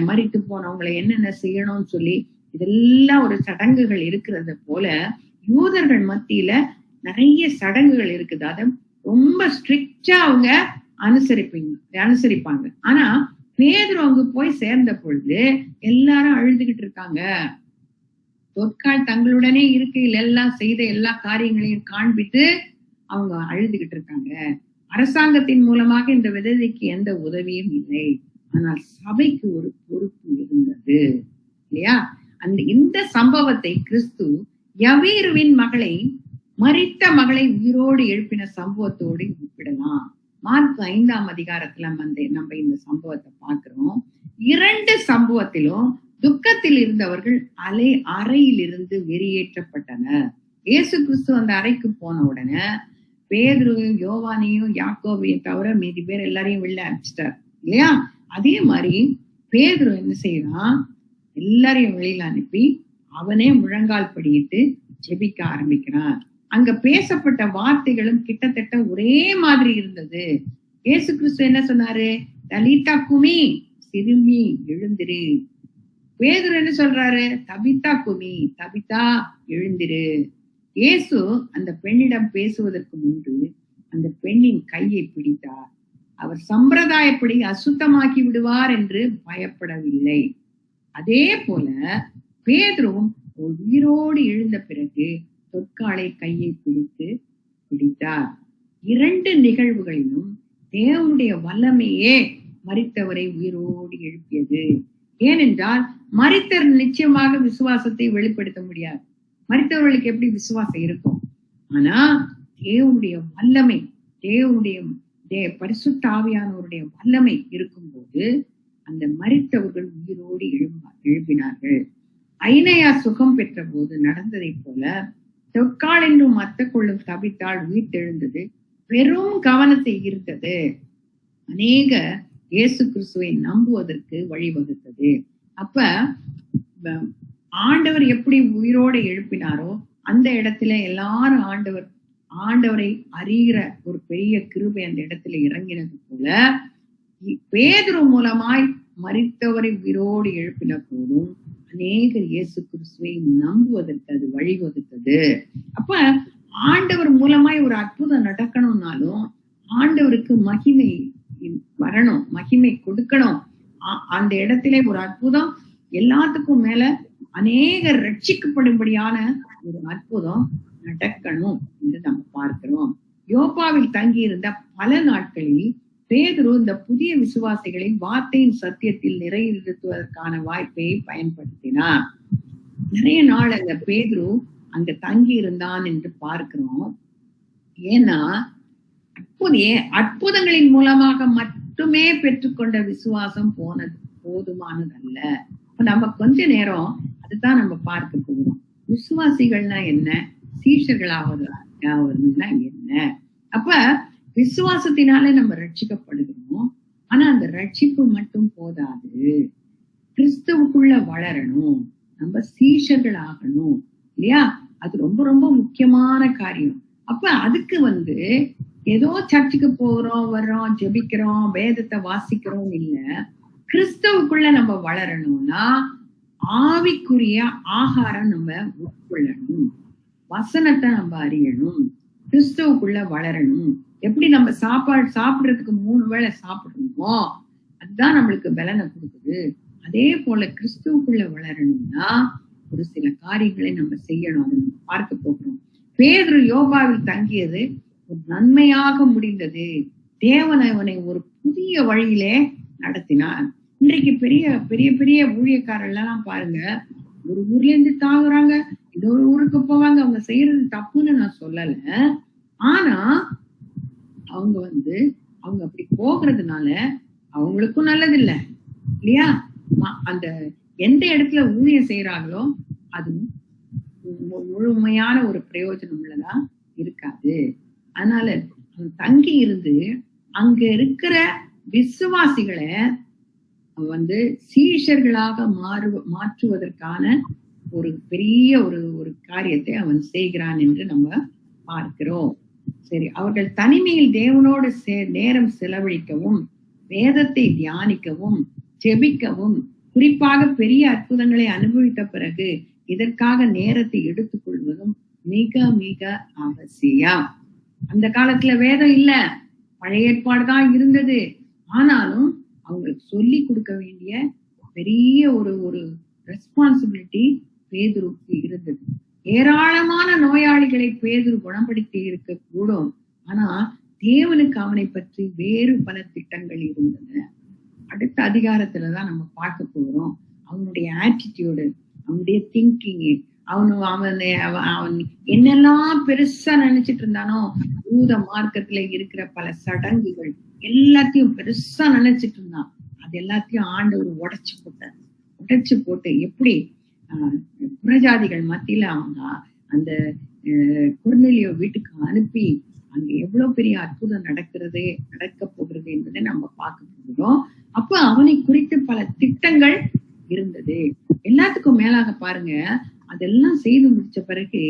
மரித்து போனவங்களை என்னென்ன செய்யணும்னு சொல்லி இதெல்லாம் ஒரு சடங்குகள் இருக்கிறத போல யூதர்கள் மத்தியில நிறைய சடங்குகள் இருக்குது. அதை ரொம்ப ஸ்ட்ரிக்டா அவங்க அனுசரிப்பாங்க. ஆனா பேதுரு அங்கு போய் சேர்ந்த பொழுது எல்லாரும் அழுதுகிட்டு இருக்காங்க. தொற்கால் தங்களுடனே இருக்கையில் எல்லாம் செய்த எல்லா காரியங்களையும் காண்பித்து அவங்க அழுதுகிட்டு இருக்காங்க. அரசாங்கத்தின் மூலமாக இந்த விதவைக்கு எந்த உதவியும் இல்லை. ஆனால் சபைக்கு ஒரு பொறுப்பு இருந்தது இல்லையா? இந்த சம்பவத்தை கிறிஸ்து யவீருவின் மரித்த மகளை உயிரோடு எழுப்பின சம்பவத்தோடு ஒப்பிடலாம். மார்க் 5ஆம் அதிகாரத்துல நம்ம இந்த சம்பவத்தை பார்க்கிறோம். 2 சம்பவத்திலும் துக்கத்தில் இருந்தவர்கள் அறையில் இருந்து வெளியேற்றப்பட்டனர். இயேசு கிறிஸ்து அந்த அறைக்கு போன உடனே பேதுருவையும் யோவானையும் யாக்கோபையும் தவிர மீதி பேர் எல்லாரையும் வெளில அனுப்பிச்சிட்டார் இல்லையா? அதே மாதிரி பேதுரு என்ன செய்யறான்? எல்லாரையும் வெளியில அனுப்பி அவனே முழங்கால் படியிட்டு ஜெபிக்க ஆரம்பிக்கிறான். அங்க பேசப்பட்ட வார்த்தைகளும் கிட்டத்தட்ட ஒரே மாதிரி இருந்தது. இயேசு கிறிஸ்து என்ன சொன்னாரு? தலிதா குமி, சிறுமி எழுந்திரு. பேதுரு என்ன சொல்றாரு? தபிதா குமி, தபிதா எழுந்திரு. இயேசு அந்த பெண்ணிடம் பேசுவதற்கு முன்பு அந்த பெண்ணின் கையை பிடித்தார். அவர் சம்பிரதாயப்படி அசுத்தமாக்கி விடுவார் என்று பயப்படவில்லை. அதே போல பேதுருவும் உயிரோடு எழுந்த பிறகு தொற்காலை கையை பிடித்தார். 2 நிகழ்வுகளிலும் தேவனுடைய வல்லமையே மரித்தவரை உயிரோடு எழுப்பியது. ஏனென்றால் மரித்தர் நிச்சயமாக விசுவாசத்தை வெளிப்படுத்த முடியாது. மரித்தவர்களுக்கு எப்படி விசுவாசம் இருக்கும்? ஆனா தேவனுடைய வல்லமை, தேவனுடைய பரிசுத்த ஆவியானவருடைய வல்லமை இருக்கும்போது அந்த மரித்தவர்கள் உயிரோடு எழுப்பினார்கள். ஐனையா சுகம் பெற்ற போது நடந்ததை போல தொற்கால் என்றும் மத்த கொள்ளும் தபித்தால் உயிர்த்தெழுந்தது பெரும் கவனத்தை ஈர்த்தது. அநேக இயேசு கிறிஸ்துவை நம்புவதற்கு வழிவகுத்தது. அப்ப ஆண்டவர் எப்படி உயிரோடு எழுப்பினாரோ அந்த இடத்துல எல்லாரும் ஆண்டவர் ஆண்டவரை அறிகிற ஒரு பெரிய கிருபை அந்த இடத்துல இறங்கினது போல பேதுரு மூலமாய் மரித்தவரை உயிரோடு எழுப்பின போதும் அநேகர் இயேசு கிறிஸ்துவை நம்புவதற்கு அது வழிவகுத்தது. அப்ப ஆண்டவர் மூலமாய் ஒரு அற்புதம் நடக்கணும்னாலும் ஆண்டவருக்கு மகிமை வரணும், மகிமை கொடுக்கணும். அந்த இடத்திலே ஒரு அற்புதம் எல்லாத்துக்கும் மேல அநேகர் ரட்சிக்கப்படும்படியான ஒரு அற்புதம் நடக்கணும் என்று நம்ம பார்க்கிறோம். யோப்பாவில் தங்கி இருந்த பல நாட்களில் பேதுரு இந்த புதிய விசுவாசிகளை வார்த்தையின் சத்தியத்தில் நிறைவேற்றுவதற்கான வாய்ப்பை பயன்படுத்தினார். நிறைய நாள் அங்க பேதுரு அங்க தங்கி இருந்தான் என்று பார்க்கிறோம். ஏன்னா அற்புதங்களின் மூலமாக மட்டுமே பெற்றுக்கொண்ட விசுவாசம் போதுமானதல்ல. நம்ம கொஞ்ச நேரம் அதுதான் நம்ம பார்க்க போகிறோம். விசுவாசிகள்னா என்ன, சீஷர்களாவதுனா என்ன? அப்ப விசுவாசத்தினாலே நம்ம ரட்சிக்கப்படுகிறோம். ஆனா அந்த ரட்சிப்பு மட்டும் போதாது, கிறிஸ்துவுக்குள்ள வளரணும், நம்ம சீஷர்கள் ஆகணும் இல்லையா? அது ரொம்ப ரொம்ப முக்கியமான காரியம். அப்ப அதுக்கு ஏதோ சர்ச்சுக்கு போறோம், வர்றோம், ஜெபிக்கிறோம், வேதத்தை வாசிக்கிறோம் இல்ல. கிறிஸ்துவுக்குள்ள நம்ம வளரணும்னா ஆவிக்குரிய ஆகாரம் நம்ம உட்கொள்ளணும், வசனத்தை நம்ம அறியணும், கிறிஸ்துவுக்குள்ள வளரணும். எப்படி நம்ம சாப்பிடுறதுக்கு 3 வேளை சாப்பிடுறோமோ அதுதான் நம்மளுக்கு பலனை கொடுக்குது. அதே போல கிறிஸ்துவுக்குள்ள வளரணும்னா ஒரு சில காரியங்களை நம்ம செய்யணும். அதை நம்ம பார்க்க போகிறோம். பேதுரு யோபாவில் தங்கியது ஒரு நன்மையாக முடிந்தது. தேவன் அவனை ஒரு புதிய வழியிலே நடத்தினார். இன்றைக்கு பெரிய பெரிய பெரிய ஊழியக்காரெல்லாம் பாருங்க, ஒரு ஊர்ல இருந்து தாங்குறாங்க, இன்னொரு ஊருக்கு போவாங்க. அவங்க செய்யறது தப்புன்னு நான் சொல்லல. ஆனா அவங்க அவங்க அப்படி போகிறதுனால அவங்களுக்கும் நல்லது இல்லை இல்லையா? அந்த எந்த இடத்துல ஊழியம் செய்யறாங்களோ அது முழுமையான ஒரு பிரயோஜனம் உள்ளதா இருக்காது. அதனால தங்கி இருந்து அங்க இருக்கிற விசுவாசிகளை சீஷர்களாக மாற்றுவதற்கான ஒரு பெரிய ஒரு காரியத்தை அவன் செய்கிறான் என்று நம்ம பார்க்கிறோம். சரி, அவர்கள் தனிமையில் தேவனோடு நேரம் செலவழிக்கவும், வேதத்தை தியானிக்கவும், ஜெபிக்கவும், குறிப்பாக பெரிய அற்புதங்களை அனுபவித்த பிறகு இதற்காக நேரத்தை எடுத்துக் கொள்வதும் மிக மிக அவசியம். அந்த காலத்துல வேதம் இல்ல, பழைய ஏற்பாடுதான் இருந்தது. ஆனாலும் அவங்களுக்கு சொல்லி கொடுக்க வேண்டிய பெரிய ஒரு ரெஸ்பான்சிபிலிட்டி பேதுருக்கு இருந்தது. ஏராளமான நோயாளிகளை பேதுரு குணப்படுத்தி இருக்க கூடும். ஆனா தேவனுக்கு அவனை பற்றி வேறு பல திட்டங்கள் இருந்தன. அடுத்த அதிகாரத்துலதான் நம்ம பார்க்க போகிறோம். அவனுடைய ஆட்டிடியூடு, அவனுடைய திங்கிங், அவன் என்னெல்லாம் பெருசா நினைச்சிட்டு இருந்தானோ, யூத மார்க்கத்துல இருக்கிற பல சடங்குகள் எல்லாத்தையும் பெருசா நினைச்சிட்டு இருந்தான். அது எல்லாத்தையும் ஆண்டவர் உடைச்சு போட்டு எப்படி புறஜாதிகள் மத்தியில அவங்க அந்த கொர்நேலியோ வீட்டுக்கு அனுப்பி அங்க எவ்வளவு பெரிய அற்புதம் நடக்க போகிறது என்பதை நம்ம பார்க்க போகிறோம். அப்ப அவனை குறித்து பல திட்டங்கள் இருந்தது. எல்லாத்துக்கும் மேலாக பாருங்க, அதெல்லாம் செய்து முடிச்ச பிறகு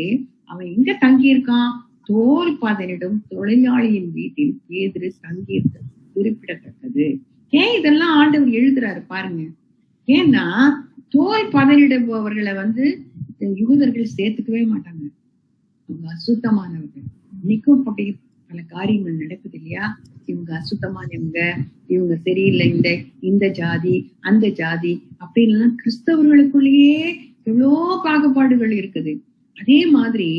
அவன் எங்க தங்கி இருக்கான்? தோல் பாதனிடம் தொழிலாளியின் வீட்டில் பேதுரு தங்கியிருந்தது குறிப்பிடத்தக்கது. ஏன் இதெல்லாம் ஆண்டவர் எழுதுறாரு பாருங்க. ஏன்னா தோல் பதனிடுபவர்களை யூதர்கள் சேர்த்துக்கவே மாட்டாங்க. அவங்க அசுத்தமானவர்கள். இன்னைக்கும் அப்படி பல காரியங்கள் நடக்குது இல்லையா? இவங்க அசுத்தமானவங்க, இவங்க சரியில்லை, இந்த ஜாதி அந்த ஜாதி அப்படின்னு கிறிஸ்தவர்களுக்குள்ளேயே எவ்வளோ பாகுபாடுகள் இருக்குது. அதே மாதிரி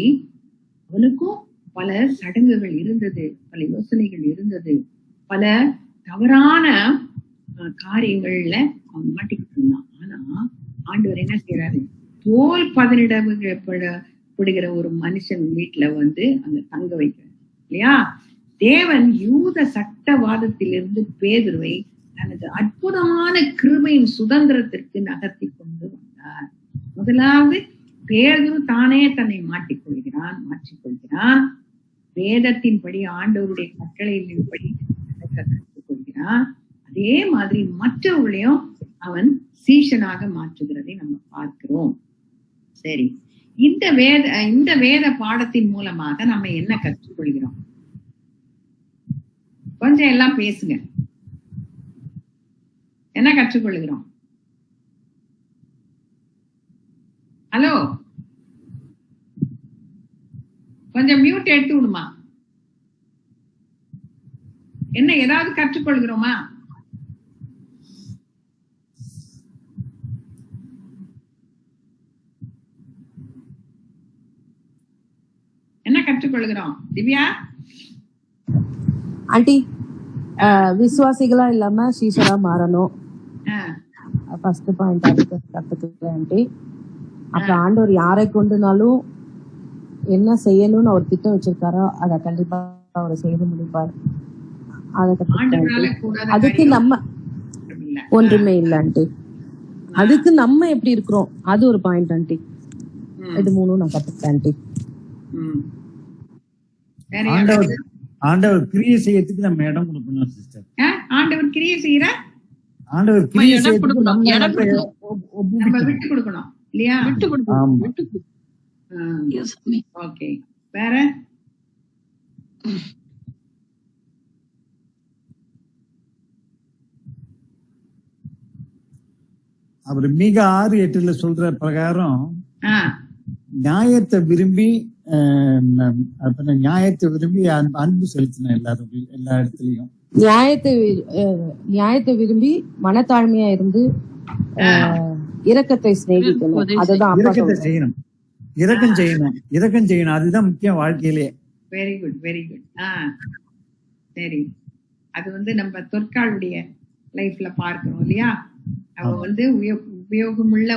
அவனுக்கும் பல சடங்குகள் இருந்தது, பல யோசனைகள் இருந்தது, பல தவறான காரியங்கள்ல அவன் மாட்டிக்கிட்டு இருந்தான். ஆனா ஆண்டவர் என்ன செய்யறாரு? தோல் பதனிடப்படுகிற ஒரு மனுஷன் வீட்டுல அங்க தங்க வைக்கிறார் இல்லையா? தேவன் யூத சட்டவாதத்திலிருந்து பேதுருவை தனது அற்புதமான கிருபையின் சுதந்திரத்திற்கு நகர்த்தி கொண்டு வந்தார். முதலாவது பேதுரு தானே தன்னை மாற்றிக்கொள்கிறான். வேதத்தின்படி ஆண்டவருடைய கட்டளைகளின்படி கற்றுக்கொள்கிறான். அதே மாதிரி மற்றவர்களையும் அவன் சீஷனாக மாற்றுகிறதை நம்ம பார்க்கிறோம். சரி, இந்த வேத பாடத்தின் மூலமாக நம்ம என்ன கற்றுக்கொள்கிறோம்? கொஞ்சம் எல்லாம் பேசுங்க. என்ன கற்றுக்கொள்கிறோம்? ஹலோ, கொஞ்சம் மியூட் எடுத்து விடுமா. என்ன ஏதாவது கற்றுக்கொள்கிறோமா? என்ன கற்றுக்கொள்கிறோம் திவ்யா? ஆண்டி, விசுவாசிகளா இல்லாம சீஷரா மாறணும். ஃபர்ஸ்ட் பாயிண்ட் அதுக்கு கத்துக்கிட்டேன் ஆண்டி. அப்புறம் ஆண்டவர் யாரை கொண்டுனாலும் என்ன செய்யணும்னு அவர் திட்டம் வச்சிருக்காரோ அதை கண்டிப்பா அவர் செய்து முடிப்பார். அதை கத்துக்கிட்டேன். அதுக்கு நம்ம ஒன்றுமே இல்லை ஆண்டி. அதுக்கு நம்ம எப்படி இருக்கிறோம் அது ஒரு பாயிண்ட் ஆண்டி. இது மூணும் நான் கத்துக்கிட்டேன் ஆண்டி. ஆண்டவர் கிரியை செய்யறதுக்கு நம்ம இடம் கொடுக்கணும் சிஸ்டர். ஆண்டவர் கிரியை செய்யற ஆண்டவர் கிரியை செய்யறதுக்கு நம்ம விட்டு கொடுக்கணும் இல்லையா? விட்டு கொடுக்கணும். ஓகே, வேற அவர் மிக 6:8 சொல்ற பிரகாரம் நியாயத்தை விரும்பி அன்பு செலுத்தின எல்லா இடத்துலயும் நியாயத்தை விரும்பி மனத்தாழ்மையா இருந்து இரக்கத்தை சிநேகிக்கணும். அதுதான் இரக்கம் செய்யணும். அதுதான் முக்கியம் வாழ்க்கையிலே. Very good, very good. சரி, அது நம்ம தொற்காளுடைய லைஃப்ல பார்க்கிறோம் இல்லையா? அவ உபயோகமுள்ள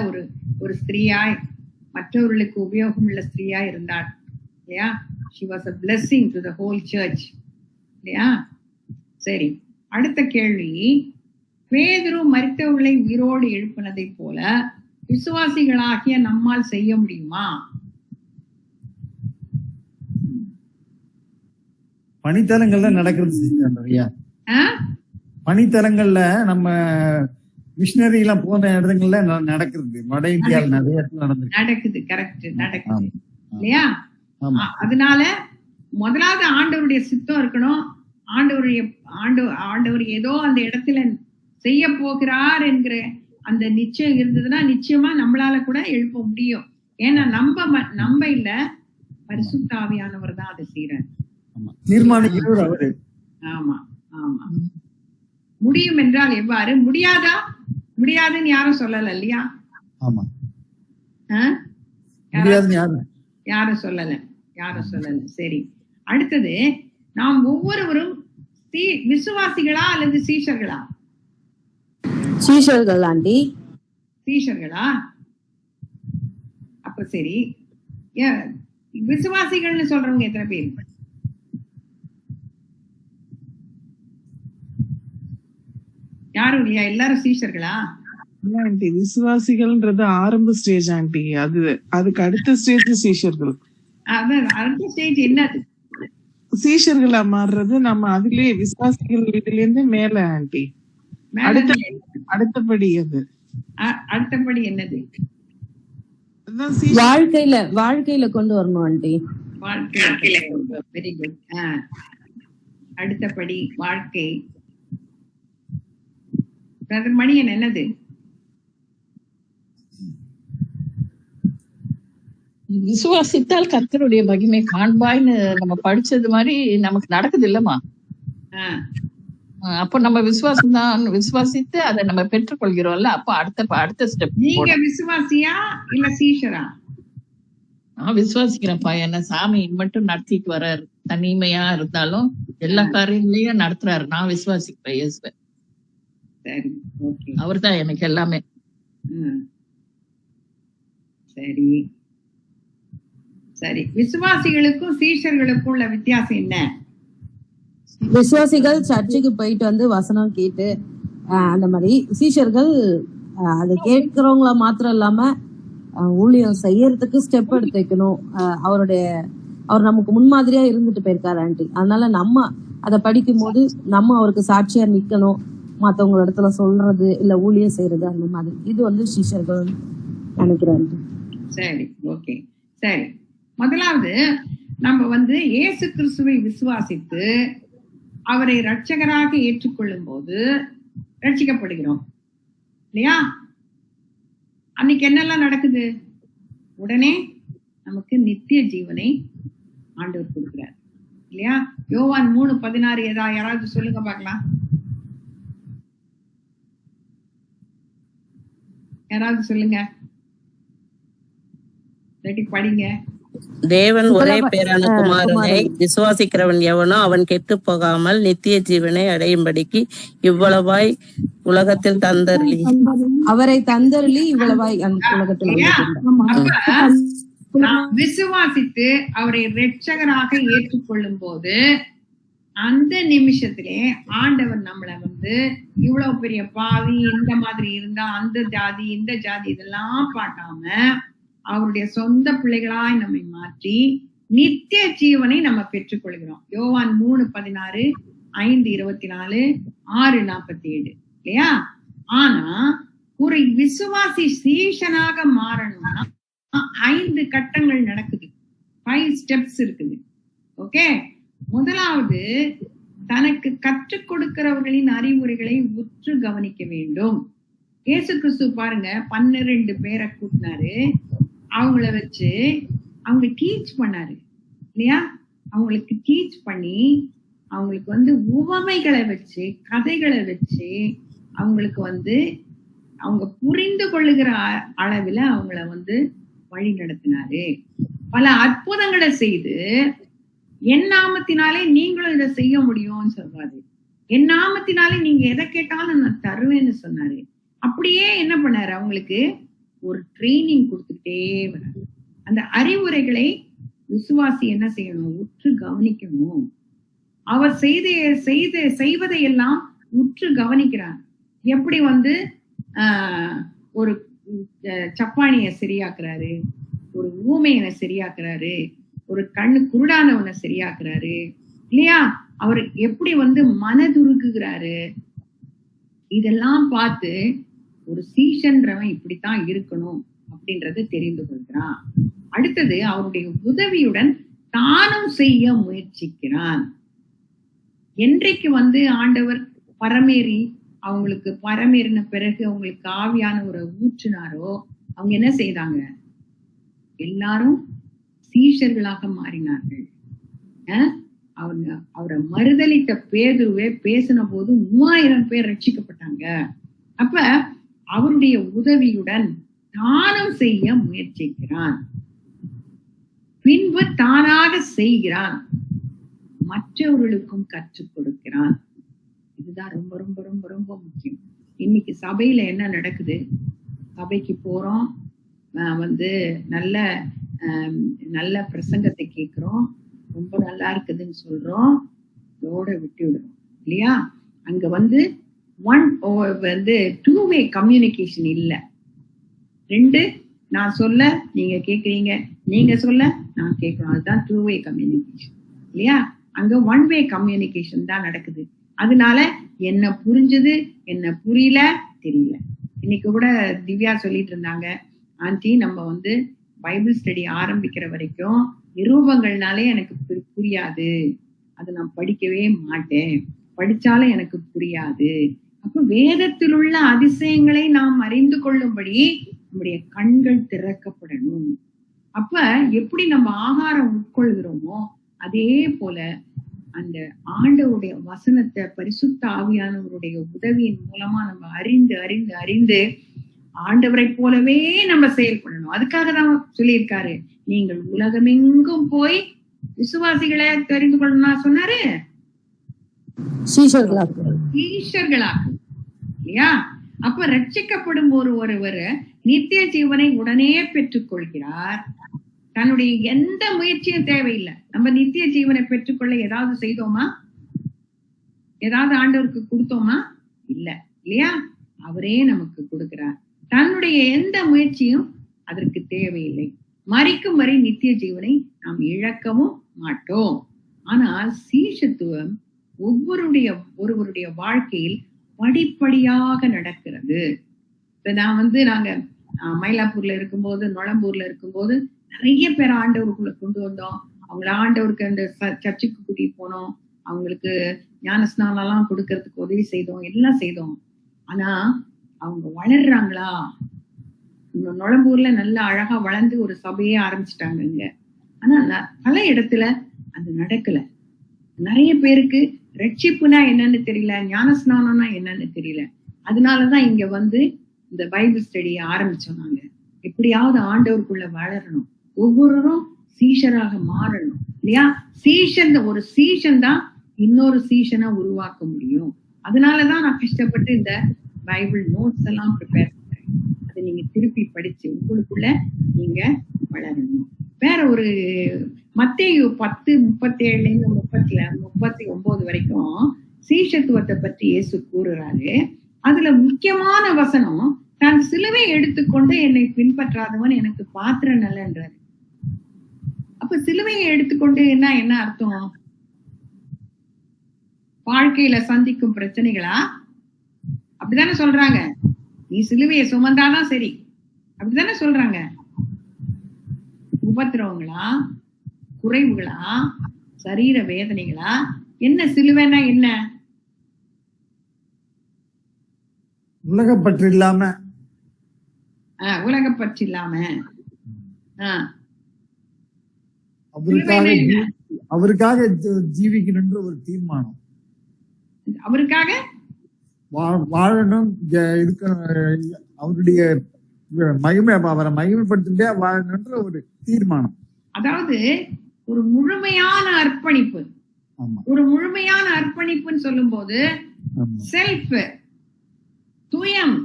ஒரு ஸ்திரீயாய், மற்றவர்களுக்கு உபயோகமுள்ள ஸ்திரீயா இருந்தாள் இல்லையா? She was a blessing to the whole church இல்லையா? சரி, அடுத்த கேள்வி. பேதுரு மரித்தவர்களை உயிரோடு எழுப்பினதை போல விசுவாசிகளாகிய நம்மால் செய்ய முடியுமா? பணித்தலங்கள்ல நடக்கிறது. பணித்தலங்கள்ல நம்ம மிஷினரி எல்லாம் போன இடங்கள்ல நடக்கிறது. வட இந்தியாவில் நிறைய இடத்துல நடக்குது. கரெக்ட், நடக்குது இல்லையா? அதனால முதலாவது ஆண்டவருடைய சித்தம் இருக்கணும். ஆண்டவர் ஏதோ அந்த இடத்துல செய்ய போகிறார் என்கிற அந்த நிச்சயம் இருந்ததுன்னா நிச்சயமா நம்மளால கூட எழுப்ப முடியும். ஏன்னா நம்ம இல்ல, பரிசுத்த ஆவியானவர் தான் அதை செய்யறாரு, தீர்மானிக்கிறவர் அவரு. ஆமா ஆமா. முடியும் என்றால் எவ்வாறு? முடியாதுன்னு யாரும் சொல்லல இல்லையா? யாரும் சொல்லல. சரி, அடுத்தது, நாம் ஒவ்வொருவரும் விசுவாசிகளா அல்லது சீஷர்களா? சீஷர்கள் ஆண்டி. சீஷர்களா? அப்ப சரி, விசுவாசிகள்னு சொல்றவங்க எத்தனை பேர்? யாரும் இல்லையா? எல்லாரும் சீஷர்களா? ஆண்டி, விசுவாசிகள்ன்றது ஆரம்ப ஸ்டேஜ் ஆண்டி. அதுக்கு அடுத்த ஸ்டேஜ் சீஷர்கள். அடுத்த ஸ்டேஜ் என்னது? சீஷர்களா மாறுறது நம்ம அதுலயே விசுவாசிகள் இதுல இருந்து மேல ஆண்டி. அடுத்தபடி என்னது? வாழ்க்கையில கொண்டு வரணும் ஆண்டி. Very good. அடுத்தபடி வாழ்க்கை. மணியன் என்னது? விசுவாசித்தால் கர்த்தருடைய மகிமை காண்பாய்ன்னு நம்ம படிச்சது மாதிரி நமக்கு நடக்குது இல்லம்மா? அப்ப நம்ம விசுவாசித்து அதை நம்ம பெற்றுக்கொள்கிறோம்ல. அப்ப அடுத்த ஸ்டெப். நீங்க விசுவாசியா இல்ல சீஷரா? நான் விசுவாசிக்கிறேன்ப்பா. என்ன சாமி மட்டும் நடத்திட்டு வர்றாரு. தனிமையா இருந்தாலும் எல்லா காரியங்களையும் நடத்துறாரு. நான் விசுவாசிக்கிறேன் இயேசுவை. அவர் தான் எனக்கு எல்லாமே. சரி சரி, விசுவாசிகளுக்கும் சீஷர்களுக்கும் உள்ள வித்தியாசம் என்ன? விசுவாசிகள் சர்ச்சுக்கு போயிட்டு வந்து வசனம் கேட்டு அந்த மாதிரி, சீஷர்கள் அதை கேட்கிறவங்கள மாத்திரம் இல்லாம ஊழியம் செய்யறதுக்கு ஸ்டெப் எடுத்து வைக்கணும். அவர் நமக்கு முன்மாதிரியா இருந்துட்டு போயிருக்காரு ஆண்டி. அதனால நம்ம அதை படிக்கும் போது நம்ம அவருக்கு சாட்சியா நிக்கணும். மத்தவங்க இடத்துல சொல்றது இல்ல ஊழியம் செய்யறது அந்த மாதிரி. இது சீஷர்கள் நினைக்கிறேன். சரி, ஓகே. சரி, முதலாவது நம்ம வந்து இயேசு கிறிஸ்துவை விசுவாசித்து அவரை இரட்சகராக ஏற்றுக்கொள்ளும் போது ரட்சிக்கப்படுகிறோம் இல்லையா? அன்னைக்கு என்னெல்லாம் நடக்குது? உடனே நமக்கு நித்திய ஜீவனை ஆண்டவர் கொடுக்கிறார் இல்லையா? யோவான் 3:16 யாராவது சொல்லுங்க பார்க்கலாம். யாராவது சொல்லுங்க, படிங்க. தேவன் ஒரே பேரான குமாரனை விசுவாசிக்கிறவன் எவனோ அவன் கெட்டு போகாமல் நித்திய ஜீவனை அடையும்படிக்கு இவ்வளவாய் உலகத்தில் தந்தருளி அவரை தந்தருளி இவ்வளவாய் உலகத்தில் விசுவாசித்து அவரை இரட்சகராக ஏற்றுக்கொள்ளும் போது அந்த நிமிஷத்திலே ஆண்டவர் நம்மளை வந்து இவ்வளவு பெரிய பாவி, இந்த மாதிரி இருந்தா அந்த ஜாதி இந்த ஜாதி இதெல்லாம் பார்க்காம அவருடைய சொந்த பிள்ளைகளாய் நம்மை மாற்றி நித்திய ஜீவனை நம்ம பெற்றுக்கொள்கிறோம். யோவான் 3:16, 5:24, 6:47 இல்லையா? ஆனா ஒரு விசுவாசி சீஷனாக மாறணும்னா 5 கட்டங்கள் நடக்குது, 5 ஸ்டெப்ஸ் இருக்குது. ஓகே, முதலாவது தனக்கு கற்றுக் கொடுக்கிறவர்களின் அறிவுரைகளை உற்று கவனிக்க வேண்டும். இயேசு கிறிஸ்து பாருங்க 12 பேரை கூட்டினாரு, அவங்கள வச்சு அவங்க டீச் பண்ணாரு இல்லையா? அவங்களுக்கு டீச் பண்ணி அவங்களுக்கு வந்து உவமைகளை வச்சு கதைகளை வச்சு அவங்களுக்கு வந்து அவங்க புரிந்து கொள்ளுகிற அளவுல அவங்கள வந்து வழி நடத்தினாரு. பல அற்புதங்களை செய்து என் நாமத்தினாலே நீங்களும் இதை செய்ய முடியும்னு சொல்றாரு. என் நாமத்தினாலே நீங்க எதை கேட்டாலும் நான் தருவேன்னு சொன்னாரு. அப்படியே என்ன பண்ணாரு, அவங்களுக்கு ஒரு ட்ரைனிங் கொடுத்துட்டே வராரு. அந்த அறிவுரைகளை விசுவாசி என்ன செய்யணும், உற்று கவனிக்கணும். அவர் செய்வதையெல்லாம் உற்று கவனிக்கிறார். எப்படி வந்து ஒரு சப்பானிய சரியாக்குறாரு, ஒரு ஊமையனை சரியாக்குறாரு, ஒரு கண்ணு குருடானவனை சரியாக்குறாரு இல்லையா? அவர் எப்படி வந்து மனதுருக்குகிறாரு, இதெல்லாம் பார்த்து ஒரு சீஷன்றவன் இப்படித்தான் இருக்கணும் அப்படின்றத தெரிந்து கொள்கிறான். அடுத்தது அவருடைய உதவியுடன் தானும் செய்ய முயற்சிக்கிறான். என்றைக்கு வந்து ஆண்டவர் பரமேறி அவங்களுக்கு பரமேறின பிறகு அவங்களுக்கு ஆவியானவரை ஊற்றினாரோ அவங்க என்ன செய்தாங்க, எல்லாரும் சீஷர்களாக மாறினார்கள். அவரை மறுதலித்த பேதுருவே பேசின போது 3000 பேர் ரட்சிக்கப்பட்டாங்க. அப்ப அவருடைய உதவியுடன் தானும் செய்ய முயற்சிக்கிறான், பின்பு தானாக செய்கிறான், மற்றவர்களுக்கும் கற்றுக் கொடுக்கிறான். இதுதான் ரொம்ப ரொம்ப ரொம்ப ரொம்ப முக்கியம். இன்னைக்கு சபையில என்ன நடக்குது, சபைக்கு போறோம், வந்து நல்ல நல்ல பிரசங்கத்தை கேட்கிறோம், ரொம்ப நல்லா இருக்குதுன்னு சொல்றோம், இதோட விட்டு விடுறோம் இல்லையா? அங்க வந்து டூ வே கம்யூனிகேஷன் இல்ல. 2 நான் சொல்ல நீங்க கேக்குறீங்க, நீங்க சொல்ல நான் கேட்கிறோம், அதுதான் டூ வே கம்யூனிகேஷன் இல்லையா? அங்க 1 வே கம்யூனிகேஷன் தான் நடக்குது. அதனால என்ன புரிஞ்சது என்ன புரியல தெரியல. இன்னைக்கு கூட திவ்யா சொல்லிட்டு இருந்தாங்க, ஆண்டி நம்ம வந்து பைபிள் ஸ்டடி ஆரம்பிக்கிற வரைக்கும் நிரூபங்கள்னாலே எனக்கு புரியாது, அது நான் படிக்கவே மாட்டேன், படிச்சாலும் எனக்கு புரியாது. அப்ப வேதத்தில் உள்ள அதிசயங்களை நாம் அறிந்து கொள்ளும்படி நம்முடைய கண்கள் திறக்கப்படணும். அப்ப எப்படி நம்ம ஆகாரம் உட்கொள்கிறோமோ அதே போல அந்த ஆண்டவருடைய வசனத்தை பரிசுத்த ஆவியானவருடைய உதவியின் மூலமா நம்ம அறிந்து அறிந்து அறிந்து ஆண்டவரை போலவே நம்ம செயல்படணும். அதுக்காக தான் சொல்லியிருக்காரு, நீங்கள் உலகமெங்கும் போய் விசுவாசிகளை தெரிந்து கொள்ளணும் சொன்னாரு, சீஷர்களாக இல்லையா? அப்ப ரட்சிக்கப்படும் ஒருவர் நித்திய ஜீவனை உடனே பெற்றுக் கொள்கிறார். தன்னுடைய எந்த முயற்சியும் தேவையில்லை. நம்ம நித்திய ஜீவனை பெற்றுக்கொள்ள ஏதாவது செய்தோமா, ஏதாவது ஆண்டவருக்கு கொடுத்தோமா? இல்ல இல்லையா? அவரே நமக்கு கொடுக்கிறார். தன்னுடைய எந்த முயற்சியும் அதற்கு தேவையில்லை. மரிக்கும் வரை நித்திய ஜீவனை நாம் இழக்கவும் மாட்டோம். ஆனால் சீஷத்துவம் ஒருவருடைய வாழ்க்கையில் படிப்படியாக நடக்கிறது. இப்ப நாங்க மயிலாப்பூர்ல இருக்கும்போது, நொளம்பூர்ல இருக்கும்போது நிறைய பேர் ஆண்டவருக்குள்ள கொண்டு வந்தோம். அவங்கள ஆண்டவருக்கு அந்த சர்ச்சுக்கு கூட்டிட்டு போனோம். அவங்களுக்கு ஞானஸ்நானம் எல்லாம் கொடுக்கறதுக்கு உதவி செய்தோம், எல்லாம் செய்தோம். ஆனா அவங்க வளர்றாங்களா? நுழம்பூர்ல நல்லா அழகா வளர்ந்து ஒரு சபையே ஆரம்பிச்சுட்டாங்க இங்க. ஆனா பல இடத்துல அது நடக்கல. நிறைய பேருக்கு ரட்சிப்புனா என்னன்னு தெரியல, ஞானஸ்நானம்னா என்னன்னு தெரியல. அதனாலதான் இங்க வந்து இந்த பைபிள் ஸ்டடியை ஆரம்பிச்சோம். நாங்க எப்படியாவது ஆண்டவருக்குள்ள வளரணும், ஒவ்வொருவரும் சீஷராக மாறணும் இல்லையா? ஒரு சீஷன் தான் இன்னொரு சீஷனை உருவாக்க முடியும். அதனாலதான் நான் கஷ்டப்பட்டு இந்த பைபிள் நோட்ஸ் எல்லாம் ப்ரிப்பேர் பண்றேன். அதை நீங்க திருப்பி படிச்சு உங்களுக்குள்ள நீங்க வளரணும். வேற ஒரு மத்தேயு 10:37-39 வரைக்கும் சீஷத்துவத்தை பற்றி இயேசு கூறுறாரு. அதுல முக்கியமான வசனம், தான் சிலுவை எடுத்துக்கொண்டு என்னை பின்பற்றாதவன் எனக்கு பாத்திரம் நல்லன்றாரு. அப்ப சிலுவையை எடுத்துக்கொண்டு என்ன அர்த்தம்? வாழ்க்கையில சந்திக்கும் பிரச்சனைகளா? அப்படித்தானே சொல்றாங்க. நீ சிலுவையை சுமந்தாதான் சரி, அப்படித்தானே சொல்றாங்க. உபத்திரவங்களா, குறைவுகளா, சரீர வேதனைகளா? என்ன சிலுவைனா என்ன? உலகப்பற்று இல்லாம, உலகப்பற்று இல்லாம அவருக்காக ஜீவிக்கணும்ன்ற ஒரு தீர்மானம், அவருக்காக வாழணும், அவருடைய மகிமை, அவரை மகிமைப்படுத்திட்டே வாழணும்ன்ற ஒரு தீர்மானம். அதாவது ஒரு முழுமையான அர்ப்பணிப்பு. ஒரு முழுமையான அர்ப்பணிப்புன்னு சொல்லும் போது செல்ஃப், சுயம்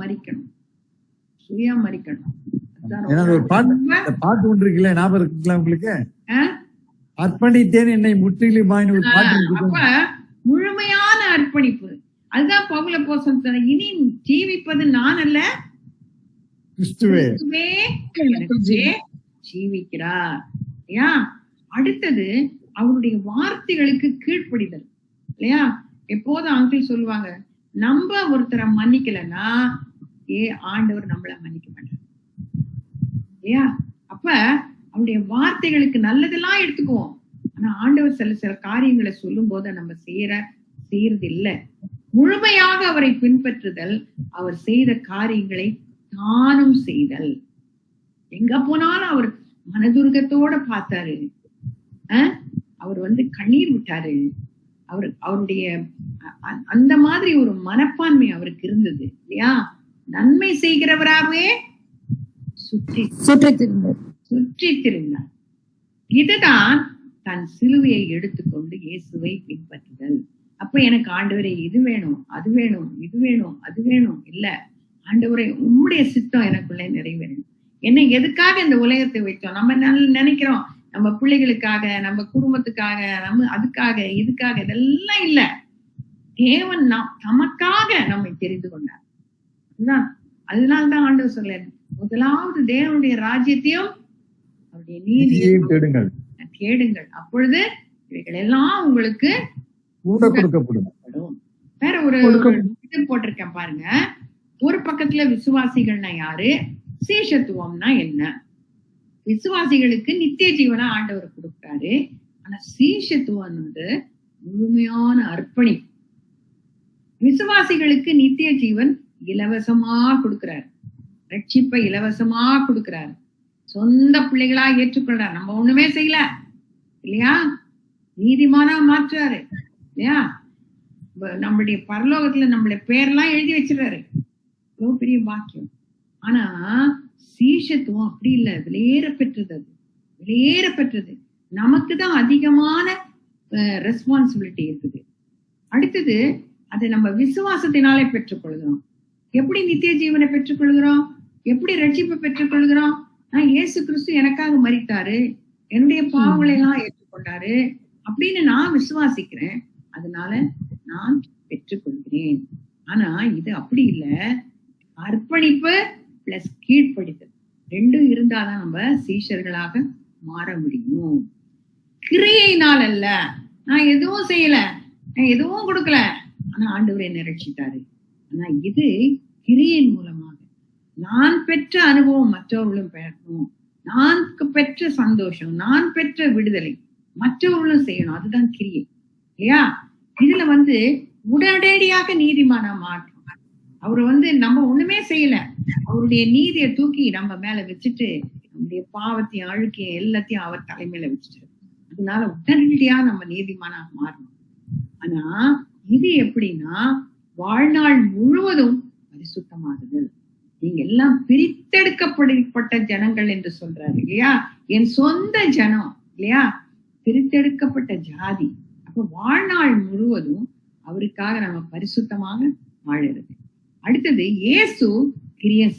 மறிக்கணும். பாட்டு ஒன்று இருக்குல்ல, ஞாபகம் இருக்குல்ல உங்களுக்கு? அர்ப்பணித்தேன் என்னை முற்றிலுமாய் ஒரு பாட்டு. அப்ப முழுமையான அர்ப்பணிப்பு. அதுதான் பவுல் அப்போஸ்தலன், இனி ஜீவிப்பது நான் அல்ல, கிறிஸ்துவே ஜீவிக்கிறார். அடுத்தது அவருடைய வார்த்தைகளுக்கு கீழ்ப்படிதல் இல்லையா? எப்போதும் அங்கிள் சொல்லுவாங்க, நம்ம ஒருத்தரை மன்னிக்கலன்னா ஆண்டவர் நம்மள மன்னிக்க மாட்டார் இல்லையா? அப்ப அவருடைய வார்த்தைகளுக்கு நல்லதெல்லாம் எடுத்துக்குவோம். ஆனா ஆண்டவர் சில காரியங்களை சொல்லும் போது நம்ம செய்யறது இல்லை. முழுமையாக அவரை பின்பற்றுதல், அவர் செய்த காரியங்களை தானும் செய்தல். எங்க போனாலும் அவர் மனதுருகத்தோட பார்த்தாரு. அவர் கண்ணீர் விட்டாரு. அவருடைய அந்த மாதிரி ஒரு மனப்பான்மை அவருக்கு இருந்தது இல்லையா? நன்மை செய்கிறவராகவே சுற்றி திரிந்தார். இதுதான் தன் சிலுவையை எடுத்துக்கொண்டு இயேசுவை பின்பற்றுதல். அப்ப எனக்கு ஆண்டவரே இது வேணும், அது வேணும், இது வேணும், அது வேணும் இல்ல. ஆண்டவரே உம்முடைய சித்தம் எனக்குள்ள நிறைவேறணும். என்ன எதுக்காக இந்த உலகத்தை வைத்தோம்? நம்ம நினைக்கிறோம் நம்ம பிள்ளைகளுக்காக, நம்ம குடும்பத்துக்காக, நம்ம அதுக்காக இதுக்காக, இதெல்லாம் இல்ல. தேவன் தமக்காக நம்மை தெரிந்து கொண்டார். அதனால்தான் ஆண்டவர் சொல்ல, முதலாவது தேவனுடைய ராஜ்யத்தையும் அவருடைய நீதியையும் கேடுங்கள், அப்பொழுது இவைகள் எல்லாம் உங்களுக்கு கொடுக்கப்படும். வேற ஒரு இது போட்டிருக்கேன் பாருங்க. ஒரு பக்கத்துல விசுவாசிகள்னா யாரு, சீஷத்துவம்னா என்ன? விசுவாசிகளுக்கு நித்திய ஜீவனா ஆண்டவர் கொடுக்கிறாரு. ஆனா சீஷத்துவம் முழுமையான அர்ப்பணிப்பு. விசுவாசிகளுக்கு நித்திய ஜீவன் இலவசமா கொடுக்கிறார், ரட்சிப்பை இலவசமா கொடுக்கிறார், சொந்த பிள்ளைகளா ஏற்றுக்கொள்றார். நம்ம ஒண்ணுமே செய்யல இல்லையா? நீதிமானா மாற்றுறாரு இல்லையா? நம்மளுடைய பரலோகத்துல நம்மளுடைய பேரெல்லாம் எழுதி வச்சிடறாரு. எவ்வளவு பெரிய பாக்கியம். ஆனா சீஷத்துவம் அப்படி இல்லை, வெளியேற பெற்றது. நமக்குதான் அதிகமான ரெஸ்பான்சிபிலிட்டி இருக்குது. அடுத்தது அதை நம்ம விசுவாசத்தினாலே பெற்றுக்கொள்கிறோம். எப்படி நித்திய ஜீவனை பெற்றுக்கொள்கிறோம்? எப்படி ரட்சிப்பை பெற்றுக்கொள்கிறோம்? இயேசு கிறிஸ்து எனக்காக மரித்தாரு, என்னுடைய பாவங்களை எல்லாம் ஏற்றுக்கொண்டாரு அப்படின்னு நான் விசுவாசிக்கிறேன். அதனால நான் பெற்றுக்கொள்கிறேன். ஆனா இது அப்படி இல்லை. அர்ப்பணிப்பு பிளஸ் கீழ்ப்படிதல் ரெண்டும் இருந்தாதான் நம்ம சீஷர்களாக மாற முடியும். கிரியையினால் அல்ல. நான் எதுவும் செய்யல, நான் எதுவும் கொடுக்கல, ஆனா ஆண்டவர் என்னை ரட்சித்தாரு. ஆனா இது கிரியின் மூலமாக நான் பெற்ற அனுபவம் மற்றவர்களும் பெறணும். நான் பெற்ற சந்தோஷம், நான் பெற்ற விடுதலை மற்றவர்களும் செய்யணும். அதுதான் கிரியை இல்லையா? இதுல உடனடியாக நீதிமானா மாற்றம். அவரு நம்ம ஒண்ணுமே செய்யல, அவருடைய நீதியை தூக்கி நம்ம மேல வச்சுட்டு நம்முடைய பாவத்தையும் அழுக்கையும் எல்லாத்தையும் அவர் தலைமையில வச்சுட்டு, அதனால உடனடியா நம்ம நீதிமானா மாறணும். ஆனா இது எப்படின்னா வாழ்நாள் முழுவதும் பரிசுத்தமாகுதல். நீங்க எல்லாம் பிரித்தெடுக்கப்பட்ட ஜனங்கள் என்று சொல்றாரு இல்லையா? என் சொந்த ஜனம் இல்லையா? பிரித்தெடுக்கப்பட்ட ஜாதி. அப்ப வாழ்நாள் முழுவதும் அவருக்காக நம்ம பரிசுத்தமாக வாழறது. அடுத்தது இயேசு கிரயம்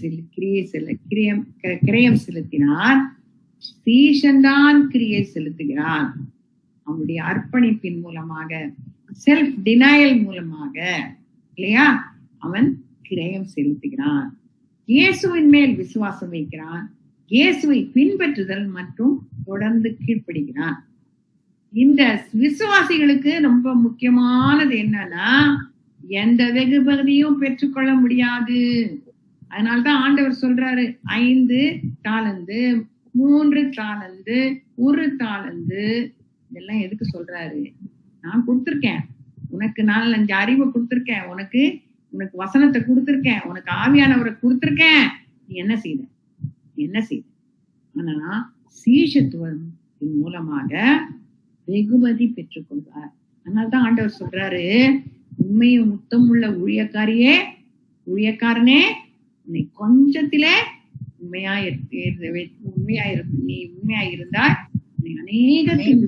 செலுத்தினார், சீஷன்தான் கிரியை செலுத்துகிறான். அவனுடைய அர்ப்பணிப்பின் மூலமாக, செல்ஃப் டினையல் மூலமாக இல்லையா, அவன் கிரயம் செலுத்துகிறான். இயேசுவின் மேல் விசுவாசம் வைக்கிறான், இயேசுவை பின்பற்றுதல் மற்றும் தொடர்ந்து கீழ்ப்படுகிறான். இந்த விசுவாசிகளுக்கு ரொம்ப முக்கியமானது என்னன்னா, எந்த வெகுபதியும் பெற்றுக்கொள்ள முடியாது. அதனால்தான் ஆண்டவர் சொல்றாரு 5 தாலந்து 3 தாலந்து 1 தாலந்து இதெல்லாம் எதுக்கு சொல்றாரு? நான் கொடுத்திருக்கேன் உனக்கு, 4-5 அறிவை கொடுத்திருக்கேன் உனக்கு, உனக்கு வசனத்தை கொடுத்திருக்கேன், உனக்கு ஆவியானவரை கொடுத்திருக்கேன், நீ என்ன செய்த? ஆனா சீஷத்துவம் மூலமாக வெகுமதி பெற்றுக்கொள்வார். அதனால்தான் ஆண்டவர் சொல்றாரு, உண்மையும் முத்தம் உள்ள ஊழியக்காரனே, உன்னை கொஞ்சத்திலே நீ உண்மையாயிருந்தால் உன்னை அநேகத்தில்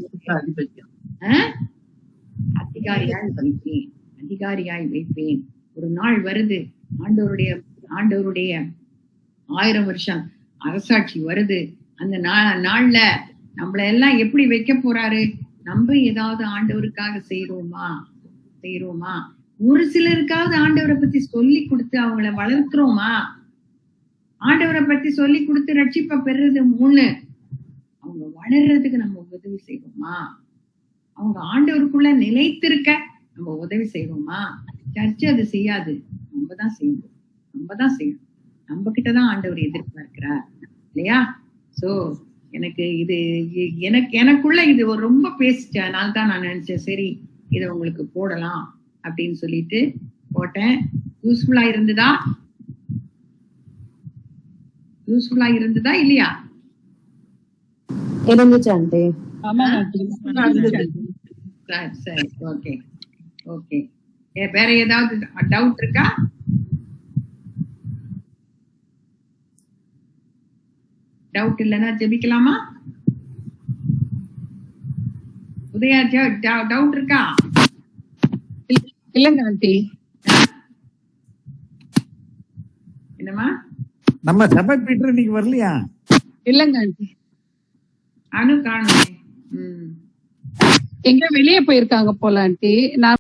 அதிகாரியாய் வைப்பேன். ஒரு நாள் வருது, ஆண்டவருடைய 1000 வருஷம் அரசாட்சி வருது. அந்த நாள்ல நம்மள எல்லாம் எப்படி வைக்க போறாரு? நம்ம ஏதாவது ஆண்டவருக்காக செய்யறோமா? ஒரு சிலருக்காவது ஆண்டவரை பத்தி சொல்லி கொடுத்து அவங்கள வளர்க்கிறோமா? ஆண்டவரை பத்தி சொல்லி கொடுத்து ரட்சிப்பை பெறுறது 3, அவங்க வளர்றதுக்கு நம்ம உதவி செய்வோமா? அவங்க ஆண்டவருக்குள்ள நிலைத்திருக்க நம்ம உதவி செய்வோமா? சர்ச்சை அது செய்யாது, நம்ம தான் செய்யணும். நம்ம கிட்டதான் ஆண்டவர் எதிர்பார்க்கிறார் இல்லையா? சோ எனக்குள்ள இது ஒரு ரொம்ப பேசிட்டனால தான் நான் நினைச்சேன், சரி இதை உங்களுக்கு போடலாம் அப்படின்னு சொல்லிட்டு போட்டேன். யூஸ்ஃபுல்லா இருந்ததா இல்லையா? இருந்துச்சு ஆண்டி. சரி, ஓகே. வேற ஏதாவது டவுட் இருக்கா? டவுட் இல்லைன்னா ஜெபிக்கலாமா? உதயா டவுட் இருக்கா? இல்லங்க ஆண்டி. என்னமா? நம்ம சபை பீட்டர் இன்னைக்கு வரலையா? இல்லங்க ஆண்டி. காணுமே. எங்க வெளியே போயிருக்காங்க போல ஆண்டி. நான்